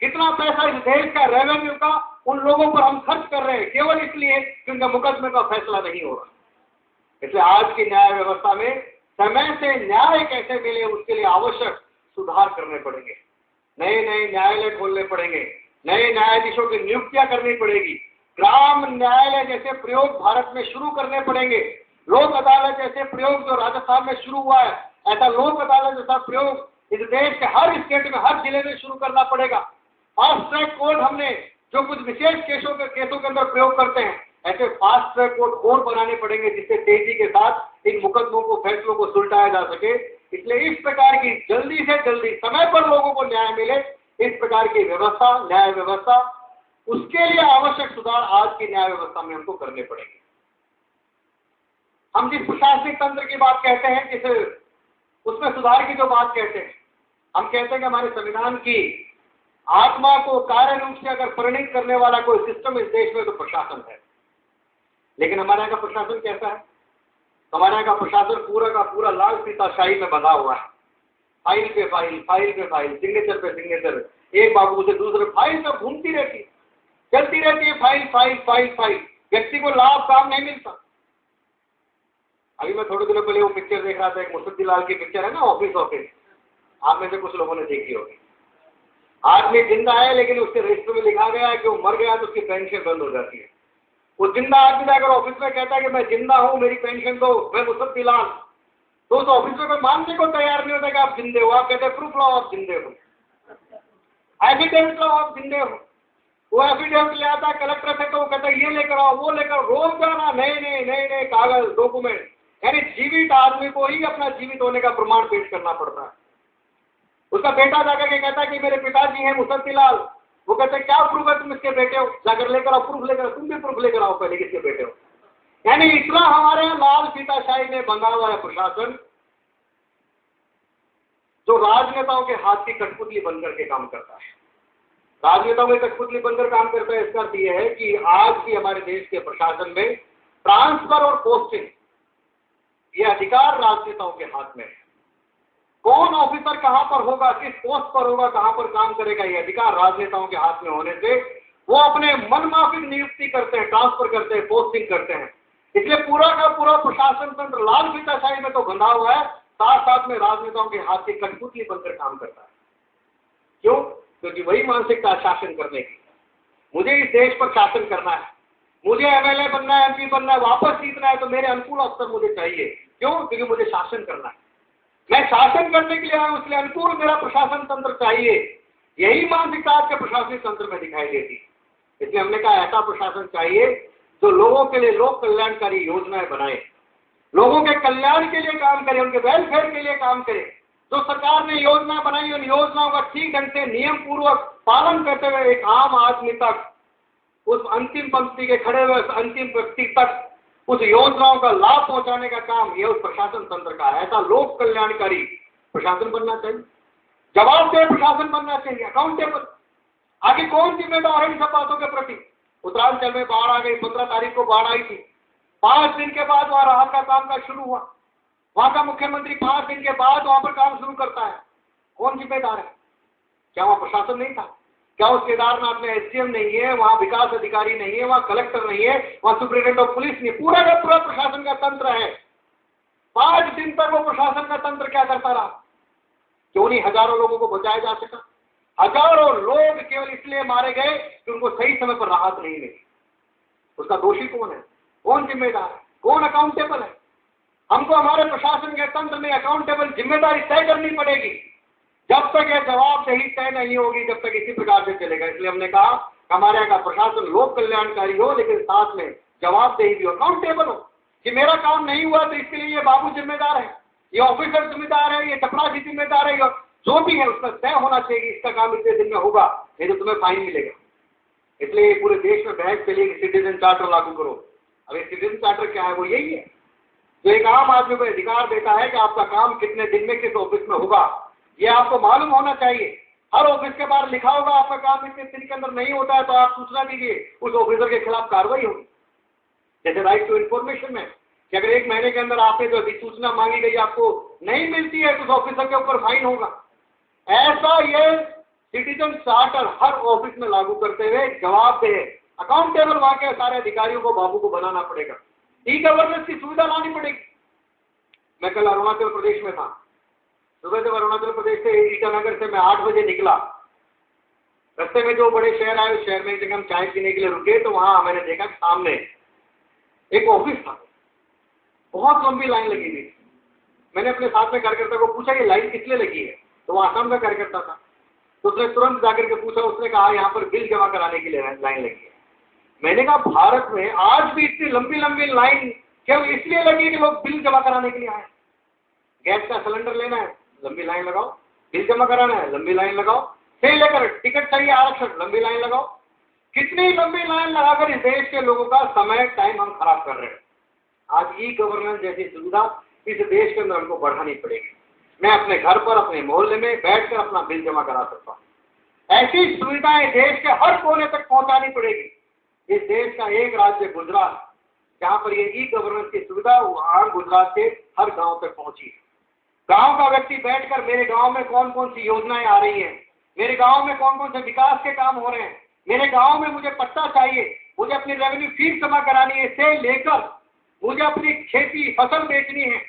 कितना पैसा इस देश का रेवेन्यू का उन लोगों पर हम खर्च कर रहे हैं केवल इसलिए कि उनका मुकदमे का फैसला नहीं हो रहा। इसलिए आज की न्याय व्यवस्था में समय से न्याय कैसे मिले, उसके लिए आवश्यक सुधार करने पड़ेंगे। नए नए न्यायालय खोलने पड़ेंगे, नए न्यायाधीशों की नियुक्तियां करनी पड़ेगी, ग्राम न्यायालय जैसे प्रयोग भारत में शुरू करने पड़ेंगे, लोक अदालत जैसे प्रयोग जो राजस्थान में शुरू हुआ है, ऐसा लोक अदालत जैसा प्रयोग इस देश के हर स्टेट में, हर जिले में शुरू करना पड़ेगा। फास्ट ट्रैक कोर्ट हमने जो कुछ विशेष केसों के अंदर प्रयोग करते हैं, ऐसे फास्ट ट्रैक कोर्ट और बनाने पड़ेंगे जिससे तेजी के साथ इन मुकदमों को, फैसलों को सुलझाया जा सके। इसलिए इस प्रकार की जल्दी से जल्दी समय पर लोगों को न्याय मिले, इस प्रकार की व्यवस्था, न्याय व्यवस्था, उसके लिए आवश्यक सुधार आज की न्याय व्यवस्था में हमको करने पड़ेंगे। हम जिस प्रशासनिक तंत्र की बात कहते हैं, उसमें सुधार की जो बात कहते हैं, हम कहते हैं कि हमारे संविधान की आत्मा को कार्य रूप से अगर परिणित करने वाला कोई सिस्टम इस देश में तो प्रशासन है। लेकिन हमारे यहाँ का प्रशासन कैसा है? हमारे यहाँ का प्रशासन पूरा का पूरा लाल फीताशाही में बंधा हुआ है। फाइल पे फाइल, फाइल पे फाइल, सिग्नेचर पे सिग्नेचर, एक बाबू से दूसरे फाइल सब घूमती रहती है, चलती रहती है, फाइल फाइल फाइल फाइल, व्यक्ति को लाभ काम नहीं मिलता। अभी मैं थोड़े दिनों पहले वो पिक्चर देख रहा था, एक मुसद्दी लाल की पिक्चर है ना, ऑफिस ऑफिस, आप में से कुछ लोगों ने देखी होगी। आदमी जिंदा है लेकिन उसके रजिस्टर में लिखा गया है कि वो मर गया तो उसकी पेंशन बंद हो जाती है। वो जिंदा आदमी अगर ऑफिस में कहता है कि मैं जिंदा हूँ, मेरी पेंशन दो, मैं मुसद्दी लाल, तो उस ऑफिस में कोई मानने को तैयार नहीं होता कि आप जिंदे हो। आप कहते हैं प्रूफ लाओ आप जिंदे हो, एफिडेविट लाओ आप जिंदे हो। वो एफिडेविट ले आता है कलेक्टर से, तो वो कहता है ये लेकर आओ, वो लेकर, रोज जाना नए नए कागज, डॉक्यूमेंट। यानी जीवित आदमी को ही अपना जीवित होने का प्रमाण पेश करना पड़ता है। उसका बेटा जाकर के कहता है कि मेरे पिताजी हैं मुसद्दी लाल, वो कहते हैं क्या प्रूफ है तुम इसके बेटे हो, जाकर लेकर आओ प्रूफ, लेकर तुम भी प्रूफ लेकर आओ पहले किसके बेटे हो। यानी इतना हमारे यहाँ लाल फीताशाही में बंधा हुआ है प्रशासन, जो राजनेताओं के हाथ की कठपुतली बनकर के काम करता है। राजनेताओं में कठपुतली बनकर काम करता है, इसका अर्थ यह है कि आज भी हमारे देश के प्रशासन में ट्रांसफर और पोस्टिंग ये अधिकार राजनेताओं के हाथ में है। कौन ऑफिसर कहां पर होगा, किस पोस्ट पर होगा, कहां पर काम करेगा, ये अधिकार राजनेताओं के हाथ में होने से वो अपने मनमाफिक नियुक्ति करते हैं, ट्रांसफर करते हैं, पोस्टिंग करते हैं। इसलिए पूरा का पूरा प्रशासन तंत्र लाल फीताशाही में तो बंधा हुआ है, साथ साथ में राजनेताओं के हाथ की कठपुतली बनकर काम करता है। क्यों? क्योंकि वही मानसिकता शासन करने की, मुझे इस देश पर शासन करना है, मुझे एमएलए बनना है, एमपी बनना है, वापस जीतना है, तो मेरे अनुकूल अफसर मुझे चाहिए। क्यों? क्योंकि मुझे शासन करना है, मैं शासन करने के लिए आया हूं, इसलिए अनुकूल मेरा प्रशासन तंत्र चाहिए। यही मानसिकता आपके प्रशासनिक तंत्र में दिखाई देती है। इसलिए हमने कहा ऐसा प्रशासन चाहिए जो लोगों के लिए लोक कल्याणकारी योजनाएं बनाए, लोगों के कल्याण के लिए काम करे, उनके वेलफेयर के लिए काम करे। जो सरकार ने योजना बनाई, उन योजनाओं का ठीक ढंग से नियम पूर्वक पालन करते हुए एक आम आदमी तक, उस अंतिम पंक्ति के खड़े हुए अंतिम व्यक्ति तक उस योजनाओं का लाभ पहुंचाने का काम यह उस प्रशासन तंत्र का है। ऐसा लोक कल्याणकारी प्रशासन बनना चाहिए, जवाबदेह प्रशासन बनना चाहिए, अकाउंटेबल। आगे कौन जिम्मेदार है इन सब बातों के प्रति? उत्तरांचल में बाढ़ आ गई, 15 तारीख को बाढ़ आई थी, 5 दिन के बाद वहां राहत का काम शुरू हुआ। वहां का मुख्यमंत्री 5 दिन के बाद वहां पर काम शुरू करता है। कौन जिम्मेदार है? क्या वहां प्रशासन नहीं था? क्या उस केदारनाथ में एसडीएम नहीं है, वहां विकास अधिकारी नहीं है, वहां कलेक्टर नहीं है, वहां सुप्रीटेंडेंट ऑफ पुलिस नहीं? पूरा का पूरा प्रशासन का तंत्र है। 5 दिन तक वो प्रशासन का तंत्र क्या करता रहा? क्यों नहीं हजारों लोगों को बचाया जा सका? हजारों लोग केवल इसलिए मारे गए कि उनको सही समय पर राहत नहीं मिली। उसका दोषी कौन है? कौन जिम्मेदार है? कौन अकाउंटेबल है? हमको हमारे प्रशासन के तंत्र में अकाउंटेबल जिम्मेदारी तय करनी पड़ेगी। जब तक यह जवाबदेही तय नहीं होगी, जब तक इसी प्रकार से चलेगा। इसलिए हमने कहा हमारे यहाँ का प्रशासन लोक कल्याणकारी हो, लेकिन साथ में जवाबदेही भी हो, अकाउंटेबल हो कि मेरा काम नहीं हुआ तो इसके लिए ये बाबू जिम्मेदार है, ये ऑफिसर जिम्मेदार है, ये टपरासी जिम्मेदार है, जो भी है उसका तय होना चाहिए। इसका काम इतने दिन में होगा, नहीं तो तुम्हें फाइन मिलेगा। इसलिए पूरे देश में बहस चली कि सिटीजन चार्टर लागू करो। अब ये सिटीजन चार्टर क्या है? वो यही है जो एक आम आदमी को अधिकार देता है कि आपका काम कितने दिन में किस ऑफिस में होगा, ये आपको मालूम होना चाहिए। हर ऑफिस के बाहर लिखा होगा आपका काम इतने दिन के अंदर नहीं होता है तो आप सूचना दीजिए, उस ऑफिसर के खिलाफ कार्रवाई होगी। जैसे राइट टू इन्फॉर्मेशन में कि अगर 1 महीने के अंदर आपने जो अधिसूचना मांगी गई आपको नहीं मिलती है तो उस ऑफिसर के ऊपर फाइन होगा। ऐसा ये सिटीजन चार्टर हर ऑफिस में लागू करते हुए जवाबदेह अकाउंटेबल वहां के सारे अधिकारियों को बाबू को बनाना पड़ेगा। ई गवर्नेंस की सुविधा लानी पड़ेगी। मैं कल अरुणाचल प्रदेश में था, सुबह जब अरुणाचल प्रदेश से ईटानगर से मैं 8 बजे निकला, रास्ते में जो बड़े शहर आए उस शहर में जब हम चाय पीने के लिए रुके तो वहां मैंने देखा सामने एक ऑफिस था, बहुत लंबी लाइन लगी थी। मैंने अपने साथ में कार्यकर्ता को पूछा ये लाइन किस लिए लगी है, तो वो आसाम का कार्यकर्ता था। तो उसने तुरंत जाकर के पूछा, उसने कहा यहाँ पर बिल जमा कराने के लिए लाइन लगी है। मैंने कहा भारत में आज भी इतनी लंबी लंबी लाइन केवल इसलिए लगी है कि लोग बिल जमा कराने के लिए आए। गैस का सिलेंडर लेना है, लंबी लाइन लगाओ, बिल जमा कराना है, लंबी लाइन लगाओ, से लेकर टिकट चाहिए आरक्षण, लंबी लाइन लगाओ। कितनी लंबी लाइन लगाकर इस देश के लोगों का समय टाइम हम खराब कर रहे हैं। आज ई गवर्नेंस जैसी सुविधा इस देश के अंदर हमको बढ़ानी पड़ेगी। मैं अपने घर पर अपने मोहल्ले में बैठकर अपना बिल जमा करा सकता हूँ। ऐसी सुविधाएं देश के हर कोने तक पहुंचानी पड़ेगी। इस देश का एक राज्य गुजरात, जहां पर ये ई गवर्नेंस की सुविधा वहां गुजरात के हर गांव तक पहुंची है। गांव का व्यक्ति बैठकर मेरे गांव में कौन कौन सी योजनाएं आ रही हैं, मेरे गांव में कौन कौन से विकास के काम हो रहे हैं, मेरे गांव में मुझे पट्टा चाहिए, मुझे अपनी रेवेन्यू फीस जमा करानी है, से लेकर मुझे अपनी खेती फसल बेचनी है,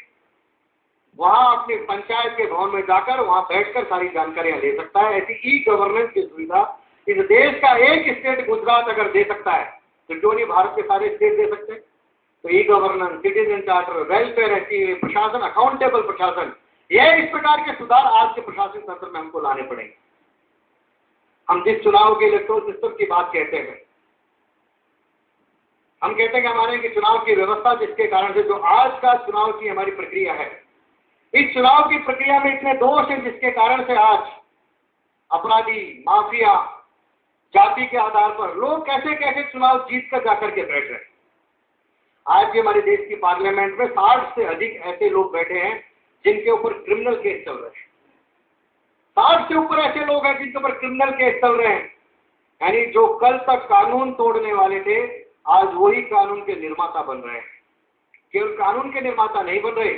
वहां अपनी पंचायत के भवन में जाकर वहां बैठकर सारी जानकारियां ले सकता है। ऐसी ई गवर्नेंस की सुविधा इस देश का एक स्टेट गुजरात अगर दे सकता है तो क्यों नहीं भारत के सारे स्टेट दे सकते? तो e governance, citizen charter, welfare, ऐसी प्रशासन, अकाउंटेबल प्रशासन, यह इस प्रकार के सुधार आज के प्रशासन तंत्र में हमको लाने पड़ेंगे। हम जिस चुनाव के इलेक्टोरल सिस्टम की बात कहते हैं, हम कहते हैं कि हमारे की चुनाव की व्यवस्था जिसके कारण से जो आज का चुनाव की हमारी प्रक्रिया है, इस चुनाव की प्रक्रिया में इतने दोष हैं जिसके कारण से आज अपराधी, माफिया, जाति के आधार पर लोग कैसे कैसे चुनाव जीत कर जाकर के बैठ रहे हैं। आज भी हमारे देश की पार्लियामेंट में 60 से अधिक ऐसे लोग बैठे हैं जिनके ऊपर क्रिमिनल केस चल रहे हैं। 60 से ऊपर ऐसे लोग हैं जिनके ऊपर क्रिमिनल केस चल रहे हैं। यानी जो कल तक कानून तोड़ने वाले थे, आज वही कानून के निर्माता बन रहे हैं। केवल कानून के निर्माता नहीं बन रहे,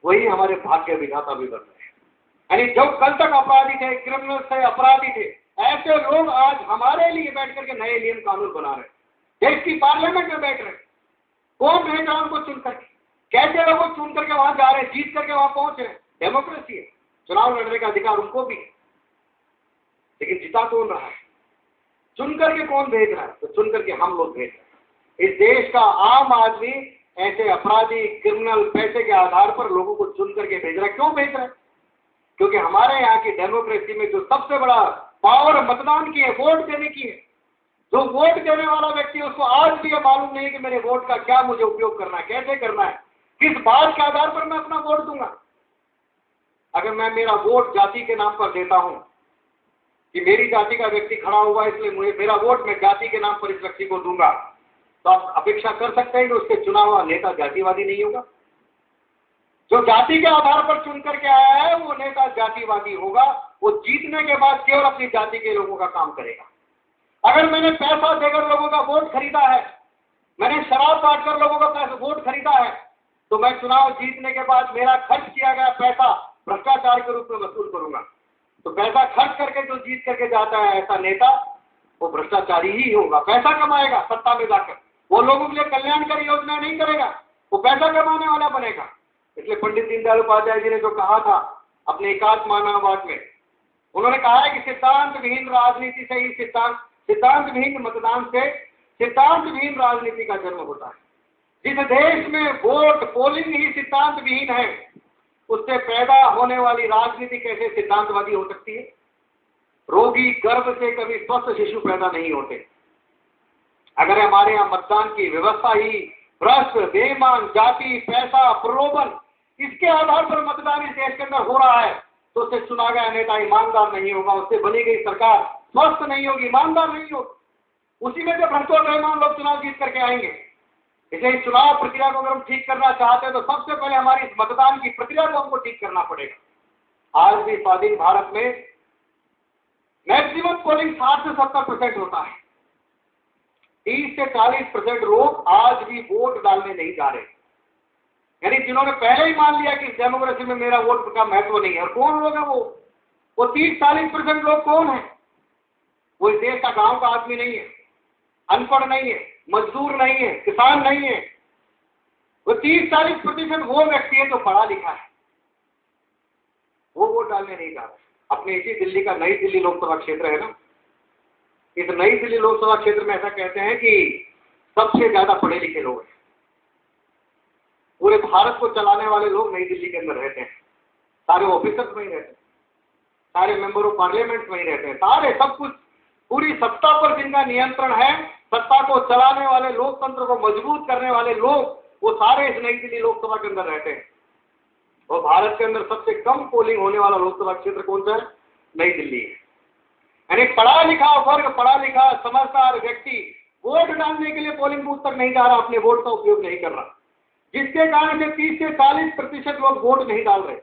वही हमारे भाग्य विधाता भी बन रहे हैं। यानी जो कल तक अपराधी थे, क्रिमिनल थे, अपराधी थे, ऐसे लोग आज हमारे लिए बैठ करके नए नियम कानून बना रहे हैं। देश की पार्लियामेंट में बैठ रहे हैं। कौन भेज रहा है उनको चुन करके? कैसे लोगों को चुन करके वहां जा रहे हैं, जीत करके वहां पहुंच रहे हैं? डेमोक्रेसी है, चुनाव लड़ने का अधिकार उनको भी है, लेकिन जिता कौन रहा है? चुन करके कौन भेज रहा है? तो चुन करके हम लोग भेज रहे हैं। इस देश का आम आदमी ऐसे अपराधी, क्रिमिनल, पैसे के आधार पर लोगों को चुन करके भेज रहा है। क्यों भेज रहा है? क्योंकि हमारे यहाँ की डेमोक्रेसी में जो सबसे बड़ा पावर मतदान की है, वोट देने की है। जो वोट देने वाला व्यक्ति है, उसको आज भी यह मालूम नहीं है कि मेरे वोट का क्या मुझे उपयोग करना है, कैसे करना है, किस बात के आधार पर मैं अपना वोट दूंगा। अगर मैं मेरा वोट जाति के नाम पर देता हूं कि मेरी जाति का व्यक्ति खड़ा हुआ है इसलिए मुझे मेरा वोट मैं जाति के नाम पर इस व्यक्ति को दूंगा, तो आप अपेक्षा कर सकते हैं कि उसके चुना हुआ नेता जातिवादी नहीं होगा। जो जाति के आधार पर चुन करके आया है वो नेता जातिवादी होगा। वो जीतने के बाद केवल अपनी जाति के लोगों का काम करेगा। अगर मैंने पैसा देकर लोगों का वोट खरीदा है, मैंने शराब बांटकर लोगों का पैसा वोट खरीदा है, तो मैं चुनाव जीतने के बाद मेरा खर्च किया गया पैसा भ्रष्टाचार के रूप में वसूल करूंगा। तो पैसा खर्च करके जो जीत करके जाता है ऐसा नेता, वो भ्रष्टाचारी ही होगा। पैसा कमाएगा सत्ता में जाकर, वो लोगों के लिए कल्याणकारी योजना नहीं करेगा, वो पैसा कमाने वाला बनेगा। इसलिए पंडित दीनदयाल उपाध्याय जी ने जो कहा था अपने एकात्मानवाद में, उन्होंने कहा है कि सिद्धांत विहीन राजनीति से ही सिद्धांत विहीन मतदान से सिद्धांत विहीन राजनीति का जन्म होता है। जिस देश में वोट पोलिंग ही सिद्धांत विहीन है, उससे पैदा होने वाली राजनीति कैसे सिद्धांतवादी हो सकती है? रोगी गर्भ से कभी स्वस्थ शिशु पैदा नहीं होते। अगर हमारे यहाँ मतदान की व्यवस्था ही भ्रष्ट, बेईमान, जाति, पैसा, प्रलोभन, इसके आधार पर मतदान इस देश के अंदर हो रहा है, तो उससे चुना गया नेता ईमानदार नहीं होगा, उससे बनी गई सरकार स्वस्थ नहीं होगी, ईमानदार नहीं होगी। उसी में से भ्रष्ट और बेईमान लोग चुनाव जीत करके आएंगे। इसलिए इस चुनाव प्रक्रिया को अगर हम ठीक करना चाहते हैं तो सबसे पहले हमारी इस मतदान की प्रक्रिया को हमको ठीक करना पड़ेगा। आज भी स्वाधीन भारत में मैक्सिमम पोलिंग 60 से 70% होता है। 30 से 40% लोग आज भी वोट डालने नहीं जा रहे। यानी जिन्होंने पहले ही मान लिया कि डेमोक्रेसी में मेरा वोट का महत्व नहीं है। और कौन लोग हैं वो 30-40% लोग कौन है? वो इस देश का गांव का आदमी नहीं है, अनपढ़ नहीं है, मजदूर नहीं है, किसान नहीं है। वो 30-40% वो व्यक्ति है जो पढ़ा लिखा है, वो वोट डालने नहीं जा रहा। अपने इसी दिल्ली का नई दिल्ली लोकसभा क्षेत्र है ना, इस नई दिल्ली लोकसभा क्षेत्र में ऐसा कहते हैं कि सबसे ज्यादा पढ़े लिखे लोग हैं। पूरे भारत को चलाने वाले लोग नई दिल्ली के अंदर रहते हैं। सारे ऑफिसर्स में ही रहते हैं, सारे मेंबर ऑफ पार्लियामेंट में ही रहते हैं, सारे सब कुछ पूरी सत्ता पर जिनका नियंत्रण है, सत्ता को चलाने वाले, लोकतंत्र को मजबूत करने वाले लोग, वो सारे इस नई दिल्ली लोकसभा के अंदर रहते हैं। और भारत के अंदर सबसे कम पोलिंग होने वाला लोकसभा क्षेत्र कौन सा है? नई दिल्ली है। यानी पढ़ा लिखा वर्ग, पढ़ा लिखा समझदार व्यक्ति वोट डालने के लिए पोलिंग बूथ तक नहीं जा रहा, अपने वोट का उपयोग नहीं कर रहा, जिसके कारण से 30 से 40% लोग वोट नहीं डाल रहे।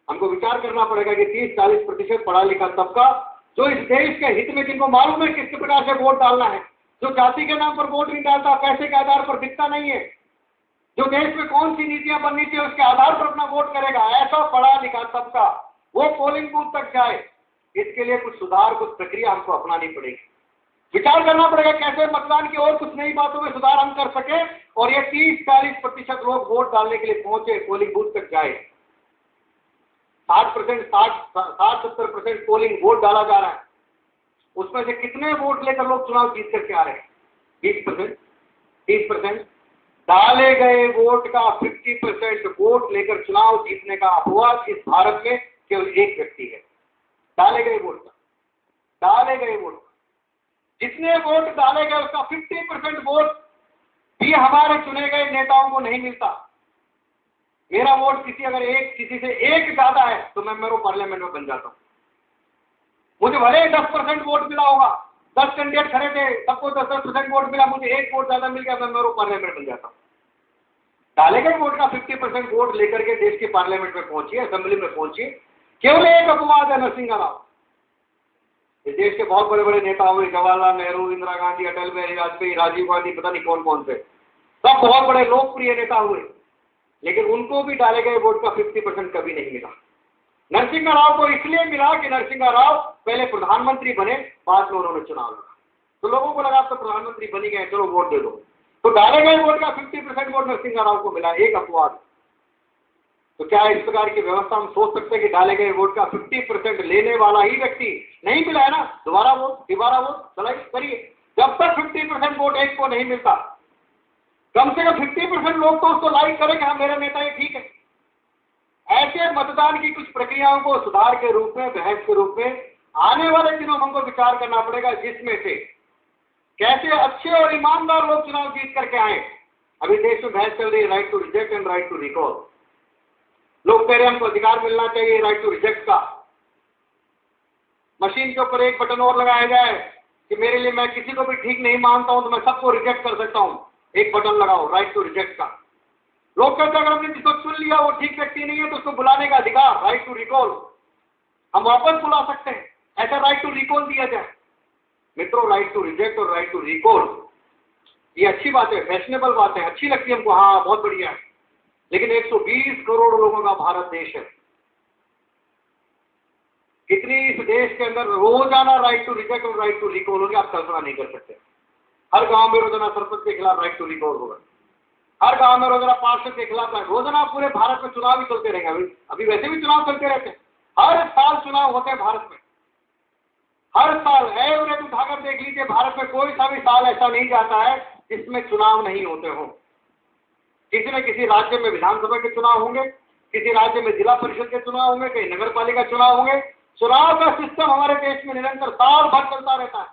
हमको विचार करना पड़ेगा कि 30-40% पढ़ा लिखा तबका जो इस देश के हित में, जिनको मालूम है किस प्रकार से वोट डालना है, जो जाति के नाम पर वोट नहीं डालता, पैसे के आधार पर दिखता नहीं है, जो देश में कौन सी नीतियां बननी चाहिए उसके आधार पर अपना वोट करेगा, ऐसा पढ़ा लिखा तबका वो पोलिंग बूथ तक जाए। इसके लिए कुछ सुधार, कुछ प्रक्रिया हमको अपनानी पड़ेगी। विचार करना पड़ेगा कैसे मतदान की और कुछ नई बातों में सुधार हम कर सके और ये 30-40% लोग वोट डालने के लिए पहुंचे, पोलिंग बूथ तक जाए। 60-70% पोलिंग वोट डाला जा रहा है, उसमें से कितने वोट लेकर लोग चुनाव जीत करके आ रहे हैं? 20%, 30%। डाले गए वोट का 50% वोट लेकर चुनाव जीतने का अपवाद इस भारत में केवल एक व्यक्ति है। डाले गए वोट का, डाले गए वोट, जितने वोट डाले गए उसका 50% वोट भी हमारे चुने गए नेताओं को नहीं मिलता। मेरा वोट किसी से एक ज्यादा है तो मैं मेरे पार्लियामेंट में बन जाता हूं। मुझे भले 10% वोट मिला होगा, 10 कैंडिडेट खड़े थे, सबको 10% वोट मिला, मुझे एक वोट ज्यादा मिल गया, मैं मेरे पार्लियामेंट बन जाता हूं। डाले गए वोट का 50% वोट लेकर के देश के पार्लियामेंट में पहुंचिए, असेंबली में पहुंचिए। केवल एक अपवाद है, नरसिंह राव। इस देश के बहुत बड़े बड़े नेता हुए, जवाहरलाल नेहरू, इंदिरा गांधी, अटल बिहारी वाजपेयी, राजीव गांधी, पता नहीं कौन कौन से, सब बहुत बड़े लोकप्रिय नेता हुए, लेकिन उनको भी डाले गए वोट का 50% कभी नहीं मिला। नरसिम्हा राव को इसलिए मिला कि नरसिम्हा राव पहले प्रधानमंत्री बने, बाद में उन्होंने चुनाव लड़ा, तो लोगों को लगा तो प्रधानमंत्री बनी गए, चलो वोट दे दो, तो डाले गए वोट का 50% वोट नरसिम्हा राव को मिला। एक अपवाद। तो क्या इस प्रकार की व्यवस्था हम सोच सकते हैं कि डाले गए वोट का 50% लेने वाला ही व्यक्ति नहीं मिला है ना, दोबारा वोट चलाई करिए। जब तक 50% वोट एक को नहीं मिलता, कम से कम 50% लोग तो उसको लाइक करेंगे, हाँ मेरा नेता ये ठीक है। ऐसे मतदान की कुछ प्रक्रियाओं को सुधार के रूप में, बहस के रूप में आने वाले दिनों में हमको विचार करना पड़ेगा, जिसमें से कैसे अच्छे और ईमानदार लोग चुनाव जीत करके आए। अभी देश में बहस चल रही है right to reject and right to recall. लोग कह रहे हैं हमको अधिकार मिलना चाहिए राइट टू रिजेक्ट का। मशीन के ऊपर एक बटन और लगाया जाए कि मेरे लिए, मैं किसी को भी ठीक नहीं मानता हूं तो मैं सबको रिजेक्ट कर सकता हूं, एक बटन लगाओ राइट टू रिजेक्ट का। लोग कहते हैं अगर हमने जिसको चुन लिया वो ठीक व्यक्ति नहीं है तो उसको बुलाने का अधिकार, राइट टू रिकॉल, हम वापस बुला सकते हैं, ऐसा राइट टू रिकॉल दिया जाए। मित्रों, राइट टू रिजेक्ट और राइट टू रिकॉल ये अच्छी बात है, फैशनेबल बात है, अच्छी लगती है हमको, हाँ बहुत बढ़िया है, लेकिन 120 करोड़ लोगों का भारत देश है। कितनी इस देश के अंदर रोजाना राइट टू रिजेक्ट और राइट टू रिकॉल होगी, आप कल्पना नहीं कर सकते। हर गांव में रोजाना सरपंच के खिलाफ राइट टू रिकॉल होगा, हर गांव में रोजाना पार्षद के खिलाफ, रोजाना पूरे भारत में चुनाव ही चलते रहेंगे। अभी वैसे भी चुनाव चलते रहते हैं, हर साल चुनाव होते हैं भारत में, हर साल एवरेज उठाकर देख लीजिए, भारत में कोई सा भी साल ऐसा नहीं जाता है जिसमें चुनाव नहीं होते हो। किसी न किसी राज्य में विधानसभा के चुनाव होंगे, किसी राज्य में जिला परिषद के चुनाव होंगे, कहीं नगर पालिका चुनाव होंगे। चुनाव का सिस्टम हमारे देश में निरंतर साल भर चलता रहता है,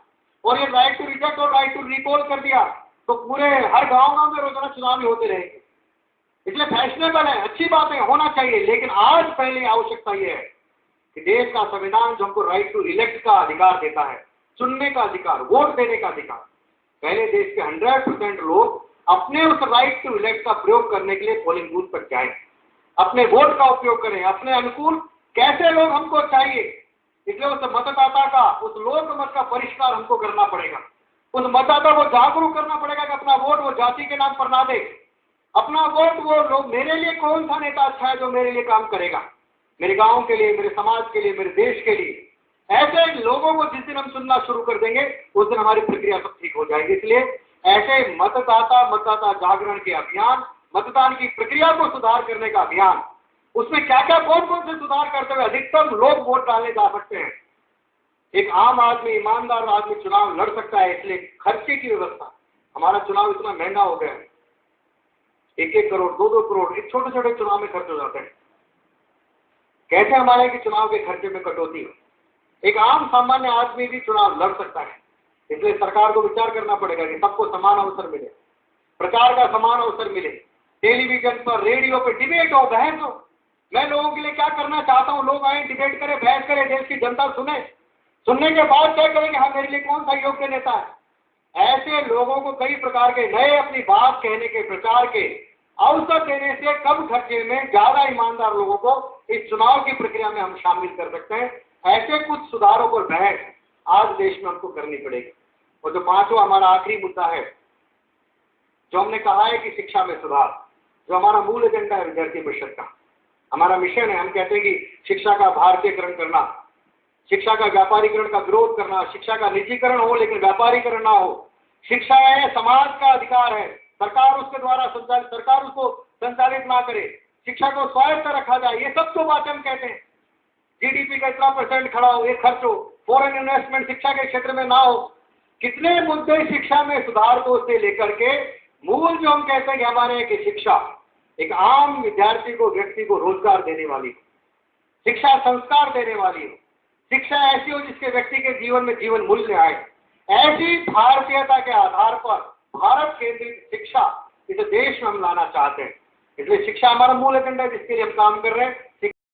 और ये राइट टू रिजेक्ट और राइट टू रिकॉल कर दिया तो पूरे हर गांव में रोजाना चुनाव ही होते रहेंगे। इसलिए फैशनेबल है, अच्छी बात है, होना चाहिए, लेकिन आज पहले आवश्यकता यह है कि देश का संविधान जो हमको राइट टू इलेक्ट का अधिकार देता है, चुनने का अधिकार, वोट देने का अधिकार, पहले देश के 100% लोग अपने उस राइट टू इलेक्ट का प्रयोग करने के लिए पोलिंग बूथ पर जाएं, अपने वोट का उपयोग करें, अपने अनुकूल कैसे लोग हमको चाहिए। इसलिए उस मतदाता का, उस लोकमत का परिष्कार हमको करना पड़ेगा, उस मतदाता को जागरूक करना पड़ेगा कि अपना वोट वो जाति के नाम पर ना दे, अपना वोट वो लोग, मेरे लिए कौन सा नेता अच्छा है जो मेरे लिए काम करेगा, मेरे गांव के लिए, मेरे समाज के लिए, मेरे देश के लिए। ऐसे लोगों को जिस दिन हम चुनना शुरू कर देंगे उस दिन हमारी प्रक्रिया सब ठीक हो जाएगी। इसलिए ऐसे मतदाता जागरण के अभियान, मतदान की प्रक्रिया को सुधार करने का अभियान, उसमें क्या क्या कौन कौन से सुधार करते हुए अधिकतम लोग वोट डालने जा सकते हैं। एक आम आदमी, ईमानदार आदमी चुनाव लड़ सकता है, इसलिए खर्चे की व्यवस्था, हमारा चुनाव इतना महंगा हो गया है, 1-1 करोड़ 2-2 करोड़ एक छोटे छोटे चुनाव में खर्च हो जाते हैं। कैसे हमारे कि चुनाव के खर्चे में कटौती हो, एक आम सामान्य आदमी भी चुनाव लड़ सकता है। इसलिए सरकार को विचार करना पड़ेगा कि सबको समान अवसर मिले, प्रचार का समान अवसर मिले, टेलीविजन पर, रेडियो पर डिबेट हो, बहस हो। मैं लोगों के लिए क्या करना चाहता हूं, लोग आए, डिबेट करें, बहस करें, देश की जनता सुने, सुनने के बाद तय करेंगे हाँ मेरे लिए कौन सा योग्य नेता है। ऐसे लोगों को कई प्रकार के नए अपनी बात कहने के, प्रचार के अवसर देने से कम खर्चे में ज्यादा ईमानदार लोगों को इस चुनाव की प्रक्रिया में हम शामिल कर सकते हैं। ऐसे कुछ सुधारों पर बहस आज देश में हमको करनी पड़ेगी। और जो पांचवा हमारा आखिरी मुद्दा है, जो हमने कहा है कि शिक्षा में सुधार, जो हमारा मूल एजेंडा है विद्यार्थी परिषद का, हमारा मिशन है। हम कहते हैं कि शिक्षा का भारतीयकरण करना, शिक्षा का व्यापारीकरण का विरोध करना, शिक्षा का निजीकरण हो लेकिन व्यापारीकरण ना हो। शिक्षा है, समाज का अधिकार है, सरकार उसके द्वारा संचालित, सरकार उसको संचालित ना करे, शिक्षा को स्वायत्त रखा जाए। ये सब तो बातें हम कहते हैं। जीडीपी का इतना % खड़ा हो, ये खर्च हो, फॉरेन इन्वेस्टमेंट शिक्षा के क्षेत्र में ना हो। कितने मुद्दे शिक्षा में सुधार को से लेकर के मूल जो हम कहते हैं कि हमारे कि शिक्षा एक आम विद्यार्थी को, व्यक्ति को रोजगार देने वाली हो, शिक्षा संस्कार देने वाली हो, शिक्षा ऐसी हो जिसके व्यक्ति के जीवन में जीवन मूल्य आए। ऐसी भारतीयता के आधार पर भारत केंद्रित शिक्षा इस देश में हम लाना चाहते हैं। इसलिए शिक्षा हमारा मूल एजेंडा है जिसके लिए हम काम कर रहे हैं।